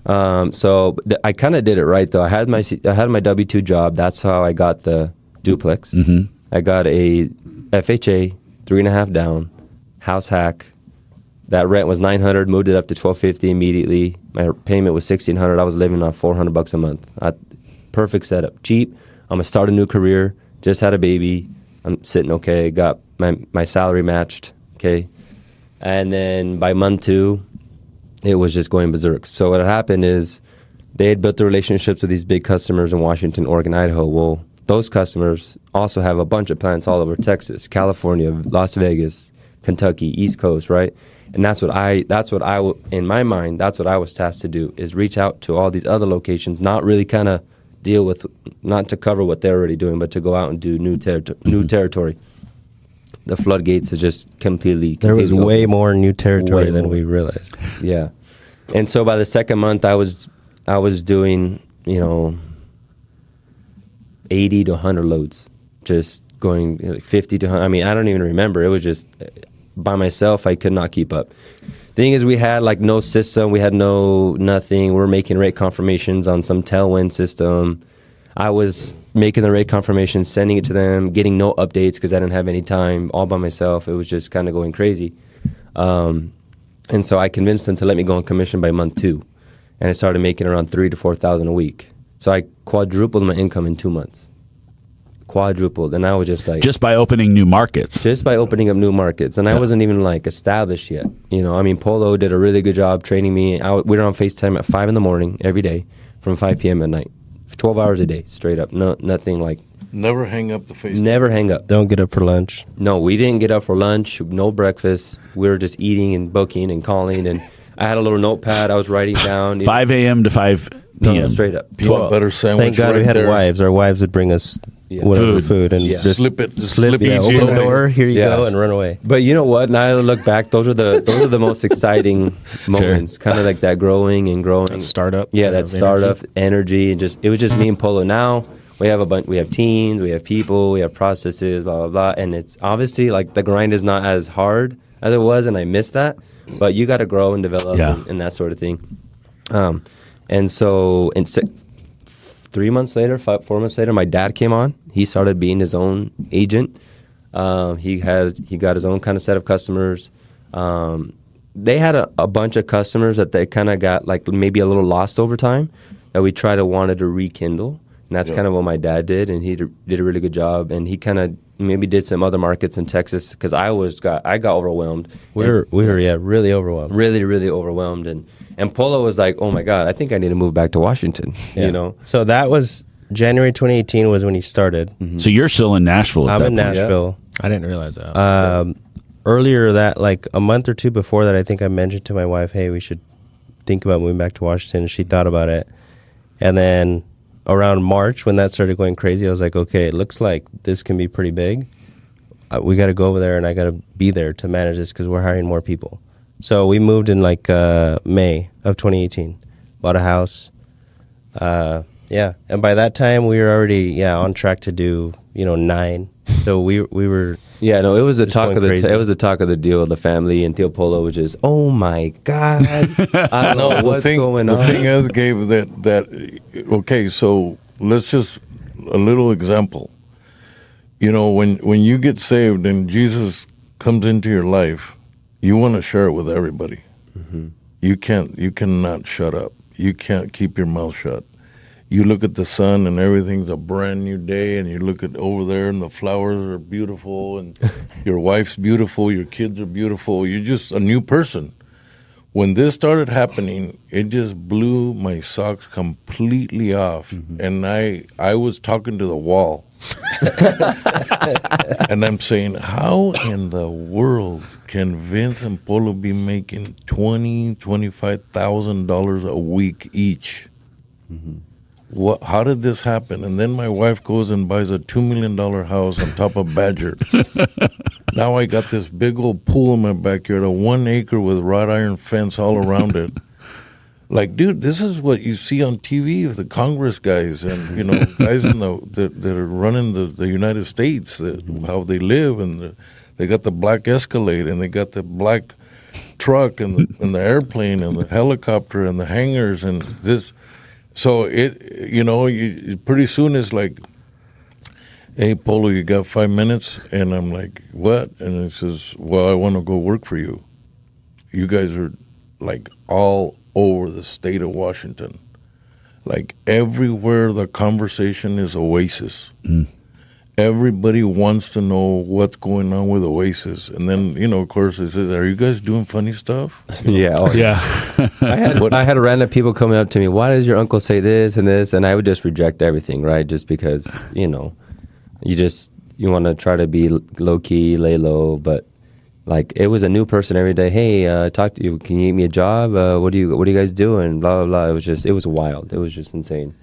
So I kind of did it right though. I had my W-2 job. That's how I got the duplex. Mm-hmm. I got a FHA, 3.5 down, house hack. That rent was $900, moved it up to $1,250 immediately. My payment was $1,600. I was living on $400 a month. Perfect setup, cheap. I'm gonna start a new career. Just had a baby. I'm sitting okay. Got my salary matched. Okay, and then by month 2, it was just going berserk. So what had happened is they had built the relationships with these big customers in Washington, Oregon, Idaho. Well, those customers also have a bunch of plants all over Texas, California, Las Vegas, Kentucky, East Coast, right? And in my mind, that's what I was tasked to do, is reach out to all these other locations, not really kind of not to cover what they're already doing, but to go out and do new territory. The floodgates are just completely There was open. way more new territory than we realized. Yeah. And so by the second month, I was doing, 80 to 100 loads, just going 50 to 100. I mean, I don't even remember. It was just by myself. I could not keep up. The thing is, we had like no system. We had nothing. We were making rate confirmations on some tailwind system. I was making the rate confirmations, sending it to them, getting no updates because I didn't have any time, all by myself. It was just kind of going crazy. And so I convinced them to let me go on commission by month 2. And I started making around $3,000 to $4,000 a week. So I quadrupled my income in 2 months. Quadrupled. And I was just like... Just by opening new markets. Just by opening up new markets. And I wasn't even like established yet. Polo did a really good job training me. We were on FaceTime at 5 in the morning every day from 5 p.m. at night. 12 hours a day, straight up. No, nothing like... Never hang up the FaceTime. Never hang up. Don't get up for lunch. No, we didn't get up for lunch. No breakfast. We were just eating and booking and calling. And I had a little notepad I was writing down. 5 a.m. to 5 p.m. No, straight up. Peanut butter sandwich. Thank God we had wives. Our wives would bring us whatever food and just slip open the door. Here you go, and run away. But you know what? Now I look back, those are the most exciting moments. Kind of like that growing and growing. That startup. Yeah, that startup energy, and it was just me and Polo. Now we have we have teams, we have people, we have processes, blah blah blah, and it's obviously like the grind is not as hard as it was, and I miss that. But you got to grow and develop and that sort of thing. And so 3 months later, 4 months later, my dad came on. He started being his own agent. He got his own kind of set of customers. They had a bunch of customers that they kind of got like maybe a little lost over time that we wanted to rekindle. And that's kind of what my dad did, and he did a really good job. And he kind of maybe did some other markets in Texas because I got overwhelmed. We were really overwhelmed. Really, really overwhelmed. And Polo was like, oh my God, I think I need to move back to Washington. Yeah. So that was January 2018 was when he started. Mm-hmm. So you're still in Nashville. I'm in Nashville. I didn't realize that. Earlier that, like a month or two before that, I think I mentioned to my wife, hey, we should think about moving back to Washington. She thought about it. And then around March, when that started going crazy, I was like, okay, it looks like this can be pretty big. We got to go over there, and I got to be there to manage this because we're hiring more people. So we moved in like May of 2018, bought a house. And by that time, we were already on track to do 9. So we were it was the talk of crazy. it was the talk of the deal of the family and Theo Polo, which is, oh my God, I don't know what's going on. The thing is, Gabe, that okay, so let's just a little example. When you get saved and Jesus comes into your life, you want to share it with everybody. Mm-hmm. You cannot shut up. You can't keep your mouth shut. You look at the sun and everything's a brand new day, and you look at over there and the flowers are beautiful, and your wife's beautiful, your kids are beautiful. You're just a new person. When this started happening, it just blew my socks completely off, and I was talking to the wall. And I'm saying, how in the world can Vince and Polo be making $25,000 a week each? Mm-hmm. How did this happen? And then my wife goes and buys a $2 million house on top of Badger. Now I got this big old pool in my backyard, a 1 acre with wrought iron fence all around it. Like, dude, this is what you see on TV of the Congress guys and, guys that are running the United States, how they live. And they got the black Escalade, and they got the black truck and the airplane and the helicopter and the hangars and this. So pretty soon it's like, hey, Polo, you got 5 minutes? And I'm like, what? And he says, well, I want to go work for you. You guys are like all over the state of Washington. Like everywhere the conversation is Oasis. Mm. Everybody wants to know what's going on with Oasis. And then, of course, it says, are you guys doing funny stuff? Yeah. I had random people coming up to me, why does your uncle say this and this? And I would just reject everything, right? Just because, you want to try to be low-key, lay low. But, like, it was a new person every day. Hey, talk to you. Can you get me a job? What are you guys doing? Blah, blah, blah. It was wild. It was just insane.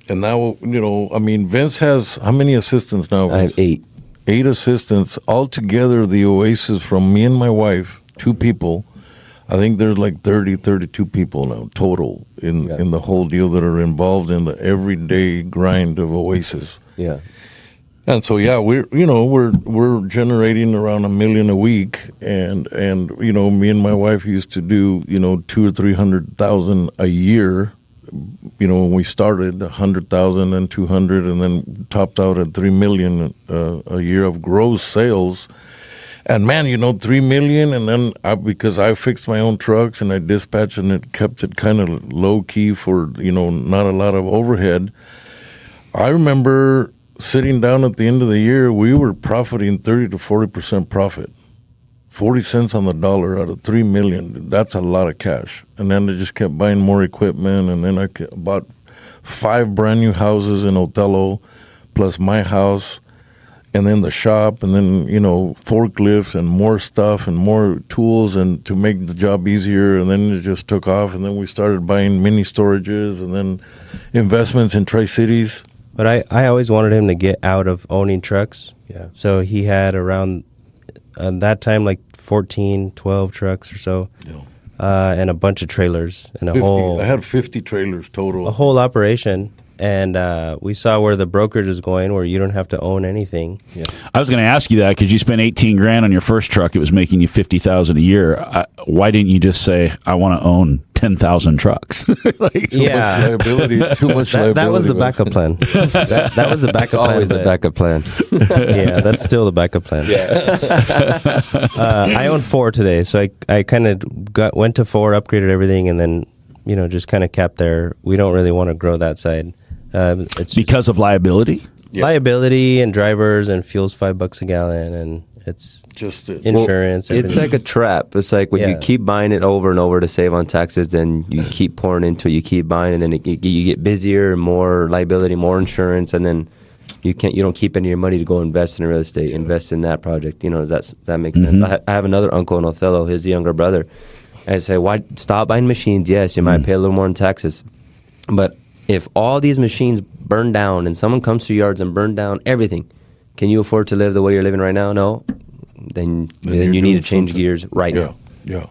And now, Vince has how many assistants now? Vince? I have 8. 8 assistants. Altogether, the Oasis, from me and my wife, 2 people, I think there's like 30, 32 people now total in the whole deal that are involved in the everyday grind of Oasis. Yeah. And so, we're generating around $1 million a week. And me and my wife used to do, 200,000 or 300,000 a year. When we started, 100,000 and 200, and then topped out at 3 million a year of gross sales. And man, 3 million, and then because I fixed my own trucks and I dispatched, and it kept it kind of low key for not a lot of overhead. I remember sitting down at the end of the year, we were profiting 30 to 40% profit. 40 cents on the dollar out of 3 million. That's a lot of cash. And then I just kept buying more equipment. And then I bought 5 brand new houses in Othello, plus my house, and then the shop, and then, forklifts and more stuff and more tools and to make the job easier. And then it just took off. And then we started buying mini storages and then investments in Tri-Cities. But I always wanted him to get out of owning trucks. Yeah. So he had around... that time, like 12 trucks or so, and a bunch of trailers and a 50. whole. I had 50 trailers total. A whole operation, and we saw where the brokerage is going, where you don't have to own anything. Yeah. I was going to ask you that because you spent $18,000 on your first truck. It was making you $50,000 a year. Why didn't you just say, I want to own 10,000 trucks? Too much liability. That was the backup plan. that was the backup plan. Always the backup plan. Yeah, that's still the backup plan. Yeah. I own 4 today, so I kind of went to 4, upgraded everything, and then just kind of capped there. We don't really want to grow that side. It's because of liability. Liability and drivers and fuel's $5 a gallon, and it's just insurance. It's like a trap. It's like when you keep buying it over and over to save on taxes, then you keep pouring into it, you keep buying, and then you get busier, more liability, more insurance, and then You don't keep any of your money to go invest in real estate, invest in that project. Does that make sense? I have another uncle in Othello, his younger brother. And I say, why stop buying machines? Yes, you might pay a little more in taxes. But if all these machines burn down and someone comes to your yards and burn down everything, can you afford to live the way you're living right now? No. Then you need to change gears right now. Yeah.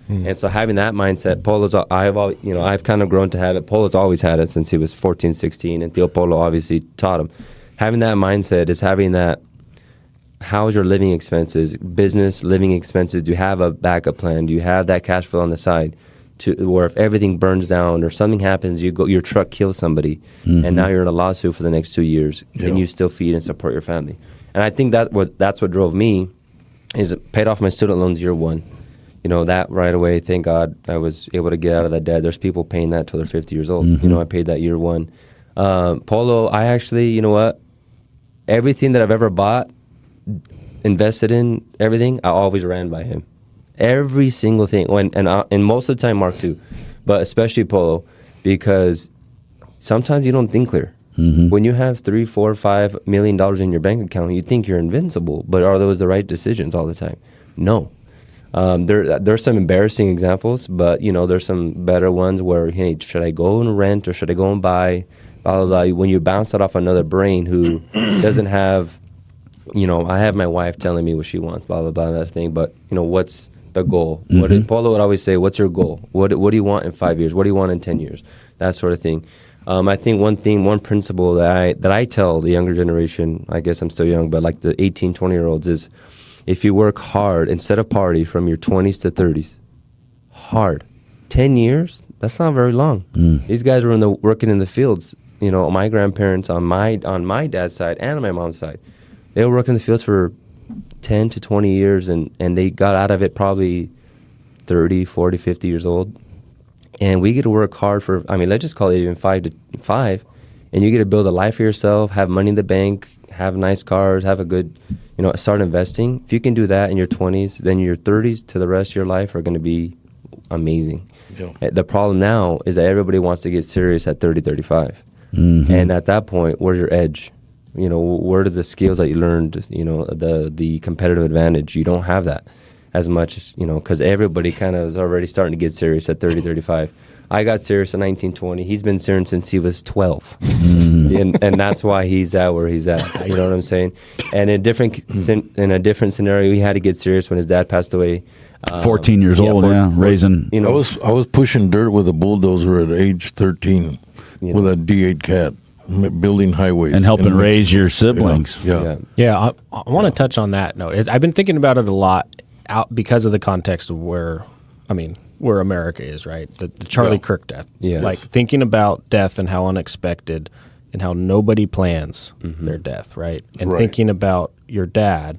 And so having that mindset, Polo's, I've kind of grown to have it. Polo's always had it since he was 14, 16, and Theo Polo obviously taught him. Having that mindset is having that, how's your living expenses, business living expenses? Do you have a backup plan? Do you have that cash flow on the side to where if everything burns down or something happens, your truck kills somebody, and now you're in a lawsuit for the next 2 years, can you still feed and support your family? And I think that's what drove me, is it paid off my student loans year one. That right away, thank God, I was able to get out of that debt. There's people paying that till they're 50 years old. I paid that year one. Polo, I actually, everything that I've ever bought, invested in, everything, I always ran by him. Every single thing. And most of the time, Mark too, but especially Polo, because sometimes you don't think clear. When you have $3, $4, $5 million in your bank account, you think you're invincible, but are those the right decisions all the time? No. There's some embarrassing examples, but there's some better ones where, hey, should I go and rent or should I go and buy? Blah, blah, blah. When you bounce that off another brain who doesn't have, I have my wife telling me what she wants, blah, blah, blah, that thing. But, what's the goal? Polo would always say, what's your goal? What do you want in 5 years? What do you want in 10 years? That sort of thing. I think one principle that I tell the younger generation, I guess I'm still young, but like the 18, 20-year-olds is, if you work hard instead of party from your 20s to 30s, hard, 10 years, that's not very long. These guys were working in the fields. My grandparents on my dad's side and on my mom's side, they were working in the fields for 10 to 20 years, and they got out of it probably 30, 40, 50 years old. And we get to work hard for, let's just call it even 5 to 5, and you get to build a life for yourself, have money in the bank, have nice cars, have a good, start investing. If you can do that in your 20s, then your 30s to the rest of your life are going to be amazing. Yeah. The problem now is that everybody wants to get serious at 30, 35. And at that point, where's your edge? Where are the skills that you learned, the competitive advantage? You don't have that as much as, because everybody kind of is already starting to get serious at 30, 35. I got serious at 19, 20. He's been serious since he was 12. And that's why he's at where he's at. You know what I'm saying? And in a different scenario, he had to get serious when his dad passed away. 14 years old, raising. I was pushing dirt with a bulldozer at age 13 with a D8 cat, building highways. And helping raise your siblings. Yeah, I want to touch on that note. I've been thinking about it a lot because of the context of where America is, right? The Charlie Kirk death. Yeah. Like thinking about death and how unexpected and how nobody plans their death, right? And thinking about your dad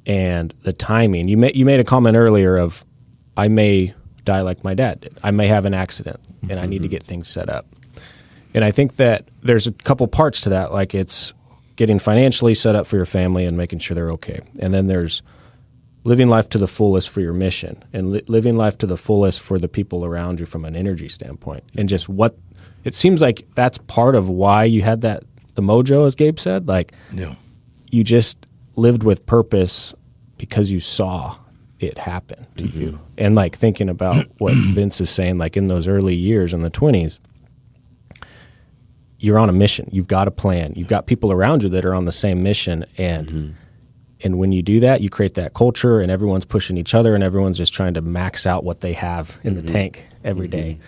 and the timing. You made a comment earlier of, I may die like my dad did. I may have an accident and I need to get things set up. And I think that there's a couple parts to that, like it's getting financially set up for your family and making sure they're okay. And then there's living life to the fullest for your mission and living life to the fullest for the people around you from an energy standpoint. And just what it seems like that's part of why you had the mojo, as Gabe said, you just lived with purpose because you saw it happen to you. And like thinking about what Vince is saying, like in those early years in the 20s, you're on a mission. You've got a plan. You've got people around you that are on the same mission. And and when you do that, you create that culture and everyone's pushing each other and everyone's just trying to max out what they have in the tank every day.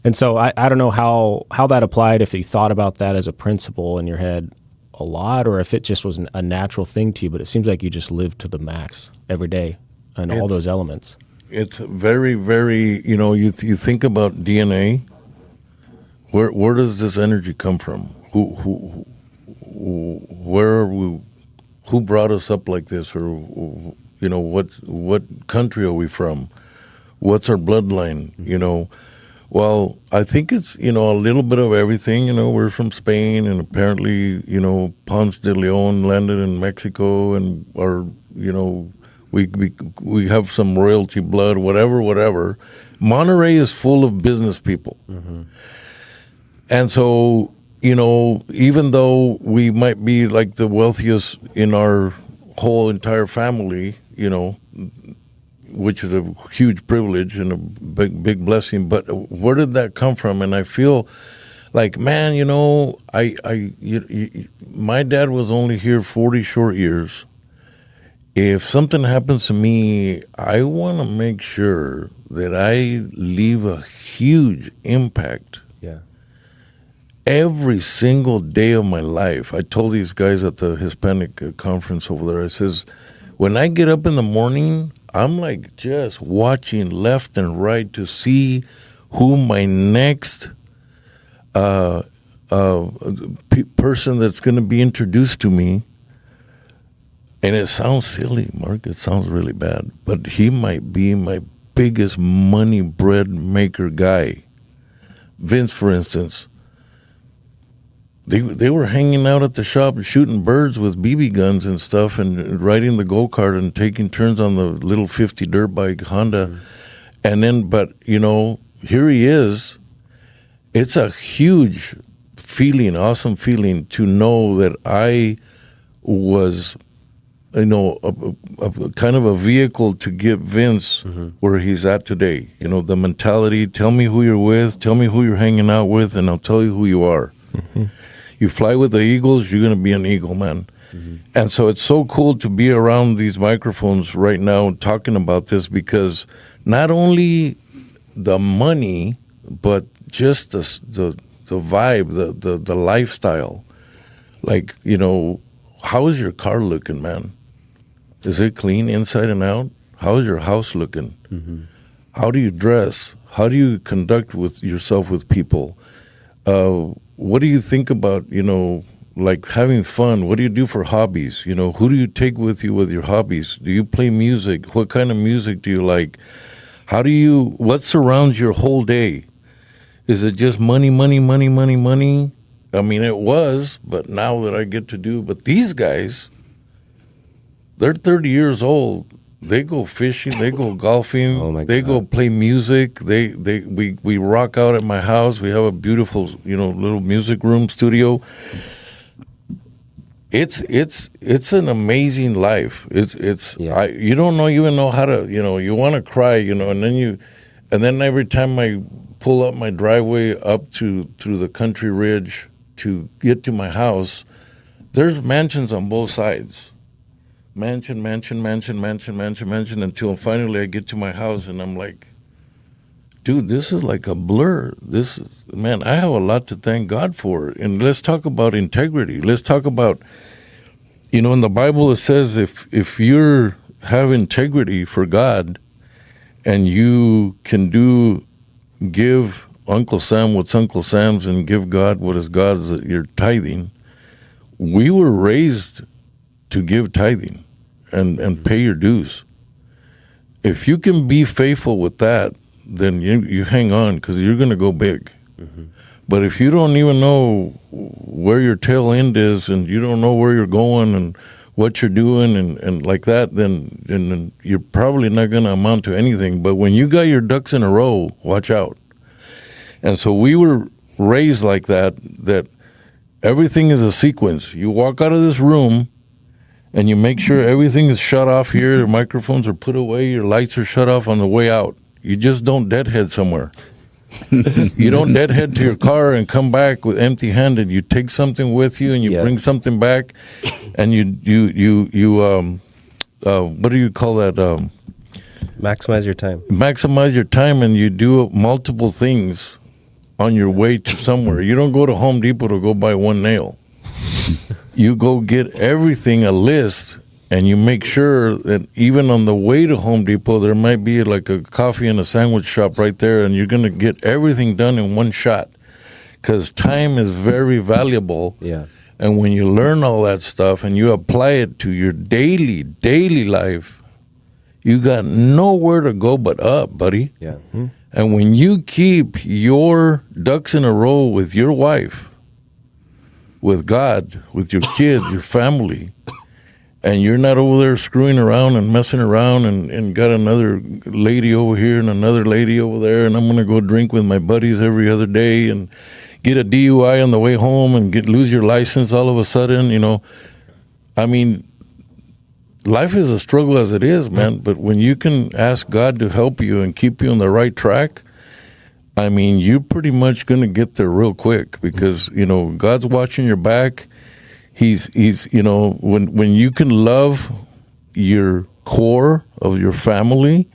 And so I don't know how that applied, if you thought about that as a principle in your head a lot, or if it just was a natural thing to you, but it seems like you just lived to the max every day and all those elements. It's very, very, you think about DNA. Where does this energy come from? Where are we? Who brought us up like this? Or, what country are we from? What's our bloodline? Well, I think it's, a little bit of everything. We're from Spain, and apparently, Ponce de Leon landed in Mexico, and we have some royalty blood, whatever. Monterrey is full of business people. And so even though we might be like the wealthiest in our whole entire family, which is a huge privilege and a big blessing. But where did that come from? And I feel like, man, my dad was only here 40 short years. If something happens to me, I want to make sure that I leave a huge impact. Yeah. Every single day of my life. I told these guys at the Hispanic conference over there, I says, when I get up in the morning, I'm like just watching left and right to see who my next person that's going to be introduced to me. And it sounds silly, Mark. It sounds really bad. But he might be my biggest money bread maker guy. Vince, for instance. They were hanging out at the shop shooting birds with BB guns and stuff and riding the go-kart and taking turns on the little 50 dirt bike Honda. Mm-hmm. And then, but, here he is. It's a huge feeling, awesome feeling to know that I was, a kind of a vehicle to get Vince where he's at today. The mentality, tell me who you're with, tell me who you're hanging out with, and I'll tell you who you are. Mm-hmm. You fly with the Eagles, you're going to be an Eagle, man. Mm-hmm. And so it's so cool to be around these microphones right now talking about this, because not only the money, but just the vibe, the lifestyle. Like, how is your car looking, man? Is it clean inside and out? How is your house looking? Mm-hmm. How do you dress? How do you conduct with yourself with people? What do you think about, like having fun? What do you do for hobbies? Who do you take with you with your hobbies? Do you play music? What kind of music do you like? What surrounds your whole day? Is it just money, money, money, money, money? I mean, it was, but now that I get to do, but these guys, they're 30 years old. They go fishing, they go golfing, they go play music. We rock out at my house. We have a beautiful, little music room studio. It's an amazing life. You don't even know how to, you want to cry, and then every time I pull up my driveway up through the country ridge to get to my house, there's mansions on both sides. Mansion, until finally I get to my house and I'm like, dude, this is like a blur. Man, I have a lot to thank God for. And let's talk about integrity. Let's talk about, in the Bible it says if you have integrity for God and you can give Uncle Sam what's Uncle Sam's and give God what is God's, you're tithing. We were raised to give tithing and pay your dues. If you can be faithful with that, then you hang on, because you're going to go big. Mm-hmm. But if you don't even know where your tail end is and you don't know where you're going and what you're doing and like that, then you're probably not going to amount to anything. But when you got your ducks in a row, watch out. And so we were raised like that everything is a sequence. You walk out of this room and you make sure everything is shut off here, your microphones are put away, your lights are shut off on the way out. You just don't deadhead somewhere. You don't deadhead to your car and come back with empty-handed. You take something with you and you bring something back, and you what do you call that? Maximize your time. Maximize your time, and you do multiple things on your way to somewhere. You don't go to Home Depot to go buy one nail. You go get everything, a list, and you make sure that even on the way to Home Depot, there might be like a coffee and a sandwich shop right there, and you're going to get everything done in one shot, because time is very valuable. Yeah. And when you learn all that stuff and you apply it to your daily life, you got nowhere to go but up, buddy. Yeah. Mm-hmm. And when you keep your ducks in a row with your wife, with God, with your kids, your family, and you're not over there screwing around and messing around and got another lady over here and another lady over there, and I'm going to go drink with my buddies every other day, and get a DUI on the way home and lose your license all of a sudden, I mean, life is a struggle as it is, man. But when you can ask God to help you and keep you on the right track, I mean, you're pretty much going to get there real quick because, God's watching your back. He's when you can love your core of your family,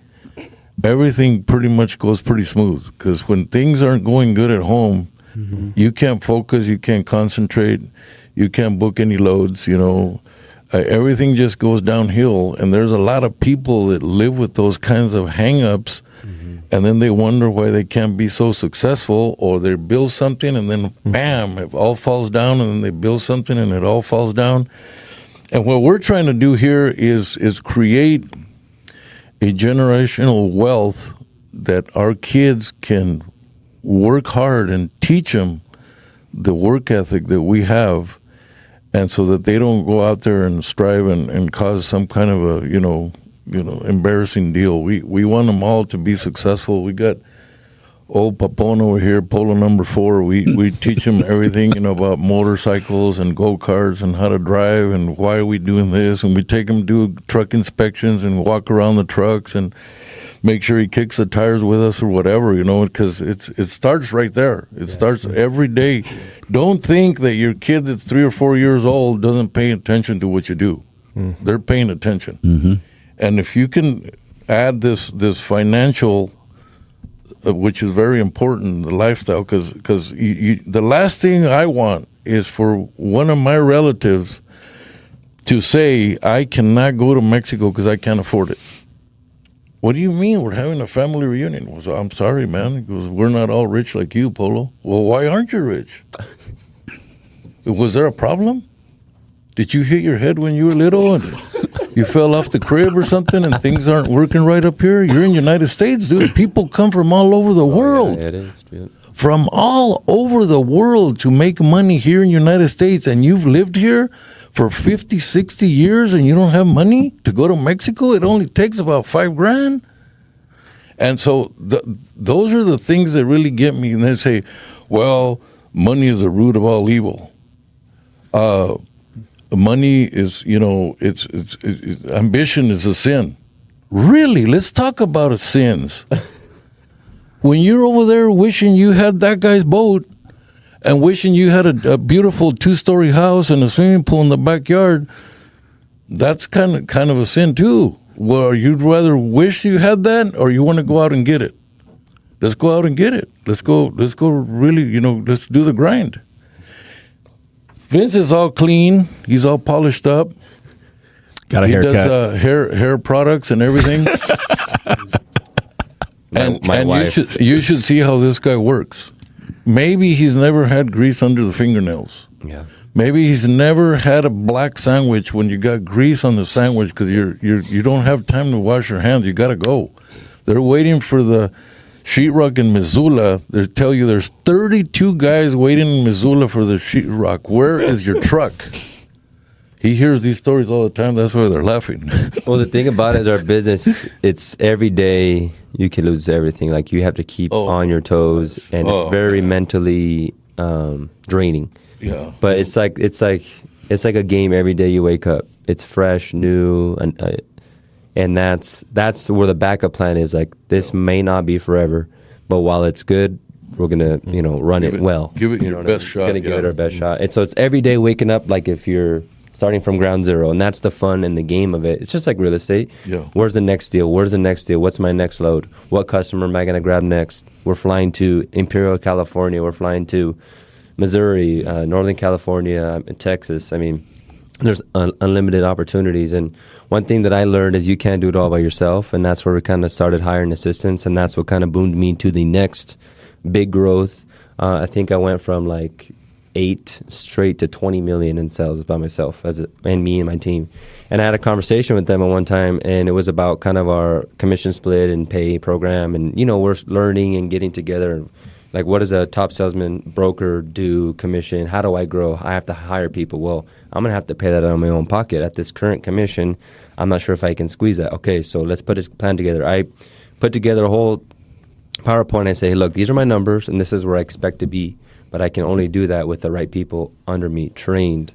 everything pretty much goes pretty smooth. Because when things aren't going good at home, you can't focus, you can't concentrate, you can't book any loads, everything just goes downhill. And there's a lot of people that live with those kinds of hang-ups, and then they wonder why they can't be so successful, or they build something and then bam, it all falls down, and then they build something and it all falls down. And what we're trying to do here is create a generational wealth that our kids can work hard and teach them the work ethic that we have, and so that they don't go out there and strive and cause some kind of a embarrassing deal. We want them all to be successful. We got old Papone over here, Polo number 4. We teach them everything about motorcycles and go-karts and how to drive and why are we doing this, and we take them to do truck inspections and walk around the trucks and make sure he kicks the tires with us or whatever, because it starts right there. It starts every day. Don't think that your kid that's 3 or 4 years old doesn't pay attention to what you do. They're paying attention. And if you can add this financial, which is very important, the lifestyle, because the last thing I want is for one of my relatives to say, I cannot go to Mexico because I can't afford it. What do you mean? We're having a family reunion. Well, so I'm sorry, man. He goes, we're not all rich like you, Polo. Well, why aren't you rich? Was there a problem? Did you hit your head when you were little and you fell off the crib or something and things aren't working right up here? You're in the United States, dude. People come from all over the world. Yeah, it is, dude. From all over the world to make money here in the United States, and you've lived here for 50, 60 years and you don't have money to go to Mexico? It only takes about $5,000. And so those are the things that really get me. And they say, well, money is the root of all evil. Money is, it's ambition is a sin. Really? Let's talk about sins. When you're over there wishing you had that guy's boat and wishing you had a beautiful 2-story house and a swimming pool in the backyard, that's kind of a sin too. Well, you'd rather wish you had that, or you want to go out and get it? Let's go out and get it. Let's go really, let's do the grind. Vince is all clean. He's all polished up. Got a haircut. He does hair products and everything. My wife. You should see how this guy works. Maybe he's never had grease under the fingernails. Yeah. Maybe he's never had a black sandwich when you got grease on the sandwich because you don't have time to wash your hands. You got to go. They're waiting for the sheetrock in Missoula. They tell you there's 32 guys waiting in Missoula for the sheetrock. Where is your truck? He hears these stories all the time. That's why they're laughing. Well, the thing about it is our business, it's every day you can lose everything. Like you have to keep on your toes, and it's very mentally draining. Yeah. But it's like a game every day you wake up. It's fresh, new, and that's where the backup plan is. Like this may not be forever, but while it's good, we're gonna run it well. Give it your best shot. Gonna give it our best shot. And so it's every day waking up like if you're starting from ground zero, and that's the fun and the game of it. It's just like real estate. Yeah. Where's the next deal? What's my next load? What customer am I going to grab next? We're flying to Imperial, California. We're flying to Missouri, Northern California, Texas. I mean, there's unlimited opportunities. And one thing that I learned is you can't do it all by yourself, and that's where we kind of started hiring assistants, and that's what kind of boomed me to the next big growth. I think I went from like 8 straight to 20 million in sales by myself and me and my team. And I had a conversation with them at one time, and it was about kind of our commission split and pay program. And, we're learning and getting together. Like, what does a top salesman broker do commission? How do I grow? I have to hire people. Well, I'm going to have to pay that out of my own pocket. At this current commission, I'm not sure if I can squeeze that. Okay, so let's put a plan together. I put together a whole PowerPoint. I say, hey, look, these are my numbers, and this is where I expect to be but I can only do that with the right people under me, trained,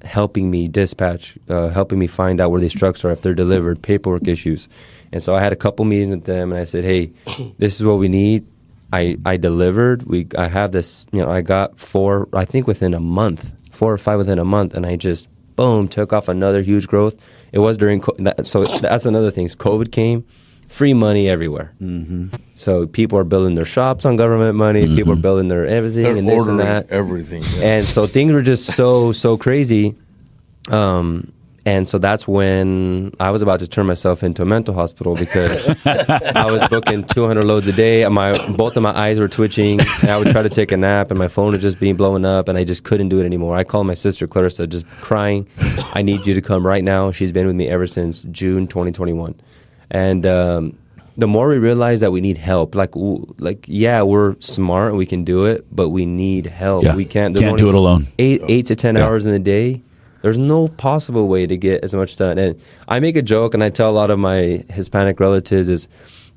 helping me dispatch, helping me find out where these trucks are, if they're delivered, paperwork issues. And so I had a couple meetings with them, and I said, hey, this is what we need. I delivered. I have this, I got 4, I think within a month, 4 or 5 within a month, and I just, boom, took off another huge growth. It was during, so that's another thing. COVID came, free money everywhere. Mm-hmm. So people are building their shops on government money. Mm-hmm. People are building their everything. They're and this ordering and that. Everything. Yeah. And so things were just so crazy. And so that's when I was about to turn myself into a mental hospital because I was booking 200 loads a day. Both of my eyes were twitching. And I would try to take a nap, and my phone was just being blown up, and I just couldn't do it anymore. I called my sister, Clarissa, just crying. I need you to come right now. She's been with me ever since June 2021. And the more we realize that we need help, yeah, we're smart and we can do it, but we need help. Yeah. We can't do it alone. 8 to 10 hours in a day. There's no possible way to get as much done. And I make a joke, and I tell a lot of my Hispanic relatives is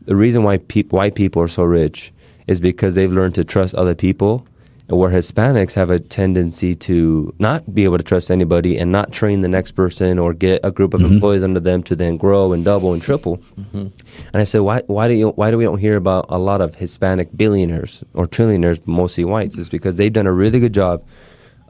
the reason why white people are so rich is because they've learned to trust other people, and where Hispanics have a tendency to not be able to trust anybody and not train the next person or get a group of employees under them to then grow and double and triple. Mm-hmm. And I said, why do we don't hear about a lot of Hispanic billionaires or trillionaires, mostly whites? It's because they've done a really good job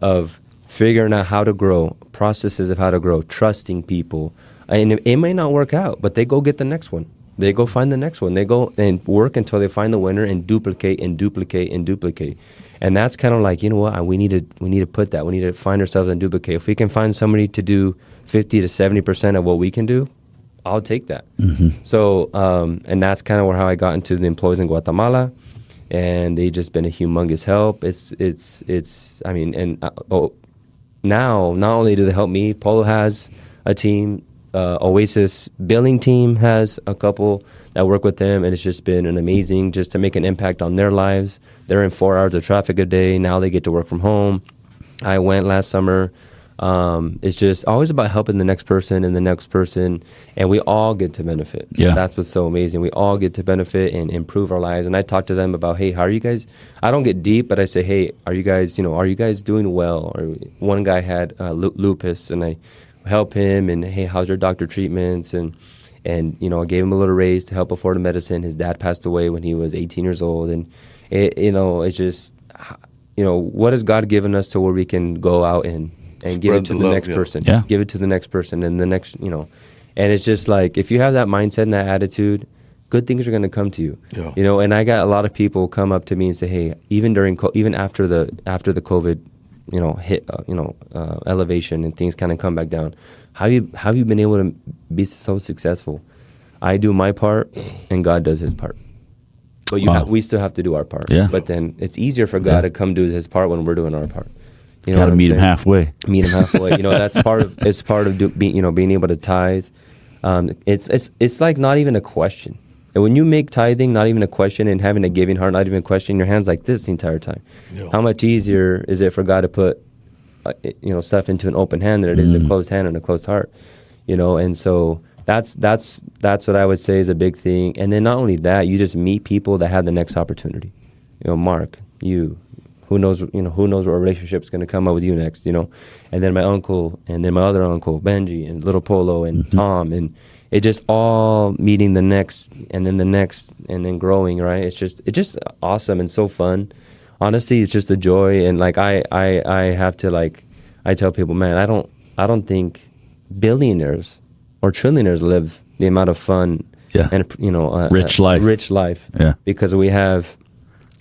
of figuring out how to grow, processes of how to grow, trusting people. And it may not work out, but they go get the next one. They go find the next one. They go and work until they find the winner and duplicate and duplicate and duplicate. And that's kind of like, you know what, we need to put that. We need to find ourselves and duplicate. If we can find somebody to do 50 to 70% of what we can do, I'll take that. Mm-hmm. So, and that's kind of how I got into the employees in Guatemala. And they've just been a humongous help. Now, not only do they help me, Polo has a team, Oasis billing team has a couple that work with them, and it's just been an amazing just to make an impact on their lives. They're in 4 hours of traffic a day. Now they get to work from home. I went last summer. It's just always about helping the next person and the next person, and we all get to benefit. Yeah. That's what's so amazing. We all get to benefit and improve our lives. And I talk to them about, hey, how are you guys? I don't get deep, but I say, hey, are you guys doing well? Or one guy had lupus, and I help him, and hey, how's your doctor treatments? And I gave him a little raise to help afford the medicine. His dad passed away when he was 18 years old, and it's just, what has God given us to where we can go out and give it to the next person. Yeah. Give it to the next person and the next, and it's just like, if you have that mindset and that attitude, good things are going to come to you. Yeah. And I got a lot of people come up to me and say, hey, even after the COVID, hit, elevation and things kind of come back down, how have you been able to be so successful? I do my part and God does his part. But we still have to do our part. Yeah. But then it's easier for God to come do his part when we're doing our part. Got to meet him halfway. Meet him halfway. That's part of being able to tithe. It's like not even a question. And when you make tithing not even a question and having a giving heart not even a question, your hand's like this the entire time. Yeah. How much easier is it for God to put stuff into an open hand than it is a closed hand and a closed heart? And so that's what I would say is a big thing. And then not only that, you just meet people that have the next opportunity. Mark, you. Who knows what relationship's going to come up with you next, and then my uncle, and then my other uncle, Benji, and little Polo, and Tom, and it just all meeting the next, and then the next, and then growing, right? It's just awesome and so fun. Honestly, it's just a joy, and like I have to I tell people, man, I don't think billionaires or trillionaires live the amount of fun, and rich life, yeah, because we have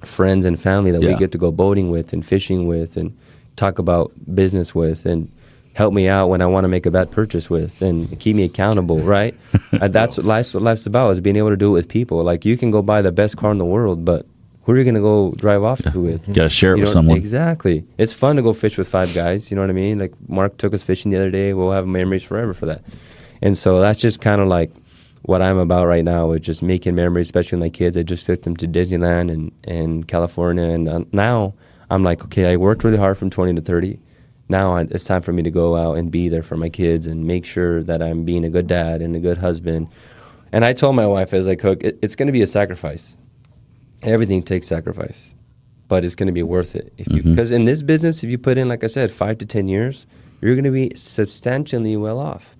friends and family that we get to go boating with and fishing with and talk about business with and help me out when I want to make a bad purchase with and keep me accountable, right? That's what life's about, is being able to do it with people. Like, you can go buy the best car in the world, but who are you going to go drive off to with? You got to share it with someone. Exactly. It's fun to go fish with 5 guys, you know what I mean? Like, Mark took us fishing the other day. We'll have memories forever for that. And so that's just kind of like what I'm about right now, is just making memories, especially with my kids. I just took them to Disneyland and California, and now I'm like, okay, I worked really hard from 20 to 30. Now it's time for me to go out and be there for my kids and make sure that I'm being a good dad and a good husband. And I told my wife as I cook, it's going to be a sacrifice. Everything takes sacrifice. but it's going to be worth it. Because in this business, if you put in, like I said, 5 to 10 years, you're going to be substantially well off,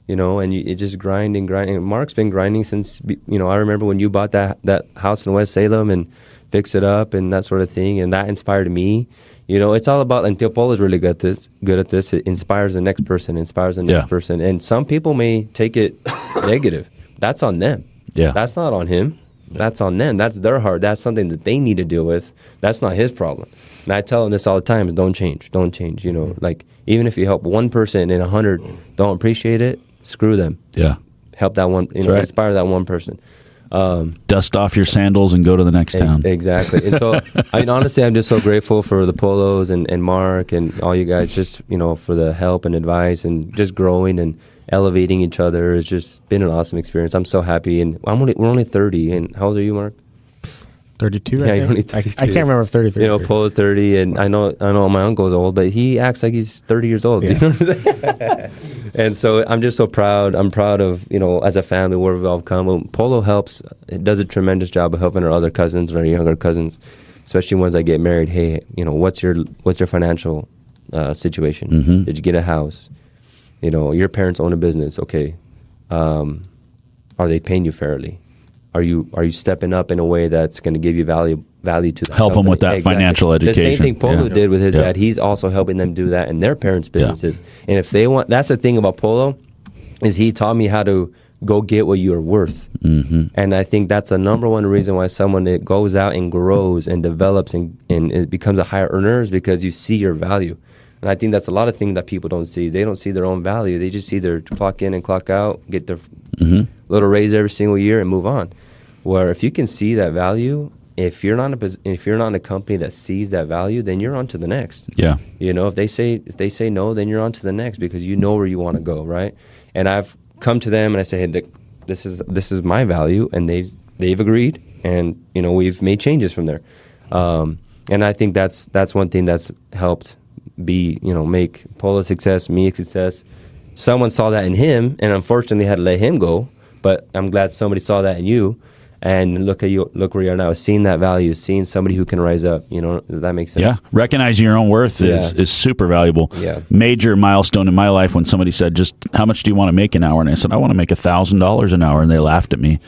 and it just grinding. Mark's been grinding since, I remember when you bought that house in West Salem and fixed it up and that sort of thing, and that inspired me. It's all about, and Polo is really good at this. It inspires the next person, person. And some people may take it negative. That's on them. Yeah. That's not on him. That's on them. That's their heart. That's something that they need to deal with. That's not his problem. And I tell them this all the time: is don't change. Like even if you help one person in 100 don't appreciate it, screw them. Yeah. Help that one. Right. Inspire that one person. Dust off your sandals and go to the next town. Exactly. And so, honestly, I'm just so grateful for the Polos and Mark and all you guys, just, for the help and advice and just growing and elevating each other. It's just been an awesome experience. I'm so happy. And we're only 30. And how old are you, Mark? 32. Yeah, you're only I 32. can't remember if 33. Polo 30, and I know my uncle's old, but he acts like he's 30 years old. Yeah. And so I'm just so proud. I'm proud of, as a family, where we've all come. Polo helps. It does a tremendous job of helping our other cousins, our younger cousins, especially ones that get married. Hey, what's your financial situation? Mm-hmm. Did you get a house? Your parents own a business. Okay. Are they paying you fairly? Are you stepping up in a way that's going to give you value to the help company? them with that financial education. The same thing Polo did with his dad. He's also helping them do that in their parents' businesses. And if they want, that's the thing about Polo, is he taught me how to go get what you're worth. Mm-hmm. And I think that's the number one reason why someone that goes out and grows and develops and it becomes a higher earner is because you see your value. And I think that's a lot of things that people don't see. They don't see their own value. They just see their clock in and clock out, get their little raise every single year and move on. Where if you can see that value, if you're not in a company that sees that value, then you're on to the next. Yeah. If they say no, then you're on to the next because you know where you want to go, right? And I've come to them and I say, hey, this is my value, and they've agreed, and we've made changes from there. And I think that's one thing that's helped make Polo a success, me a success. Someone saw that in him, and unfortunately had to let him go. But I'm glad somebody saw that in you. And look where you are now, seeing that value, seeing somebody who can rise up. Does that make sense? Yeah. Recognizing your own worth is super valuable. Yeah. Major milestone in my life when somebody said, just how much do you want to make an hour? And I said, I want to make $1,000 an hour. And they laughed at me.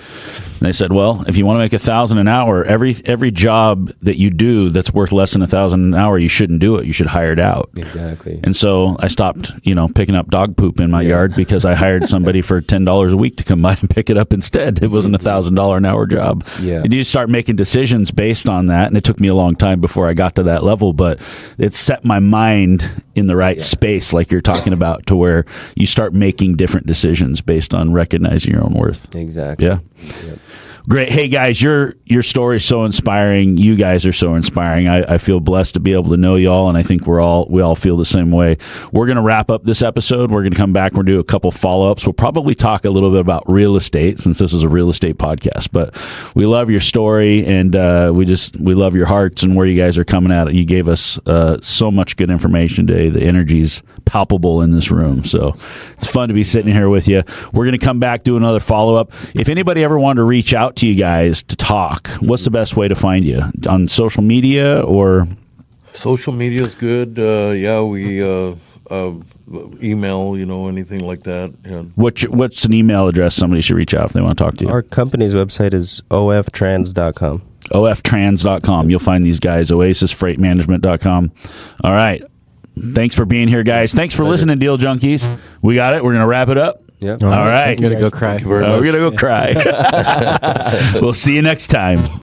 And they said, well, if you want to make $1,000 an hour, every job that you do that's worth less than $1,000 an hour, you shouldn't do it. You should hire it out. Exactly. And so I stopped, picking up dog poop in my yard because I hired somebody for $10 a week to come by and pick it up instead. It wasn't $1,000 an hour job. Yeah. And you start making decisions based on that. And it took me a long time before I got to that level, but it set my mind in the right space, like you're talking about, to where you start making different decisions based on recognizing your own worth. Exactly. Yeah. Yep. Great. Hey, guys, your story is so inspiring. You guys are so inspiring. I feel blessed to be able to know y'all, and I think we all feel the same way. We're going to wrap up this episode. We're going to come back. We're going to do a couple follow-ups. We'll probably talk a little bit about real estate, since this is a real estate podcast. But we love your story, and we love your hearts and where you guys are coming at it. You gave us so much good information today. The energy's palpable in this room. So it's fun to be sitting here with you. We're going to come back, do another follow-up. If anybody ever wanted to reach out to you guys to talk, what's the best way to find you? On social media or? Social media is good. We email, anything like that. Yeah. What's an email address somebody should reach out if they want to talk to you? Our company's website is oftrans.com. oftrans.com. You'll find these guys, oasisfreightmanagement.com. All right. Thanks for being here, guys. Thanks for listening, Deal Junkies. We got it. We're going to wrap it up. Yep. All right. I'm going to go cry. We're going to go cry. We'll see you next time.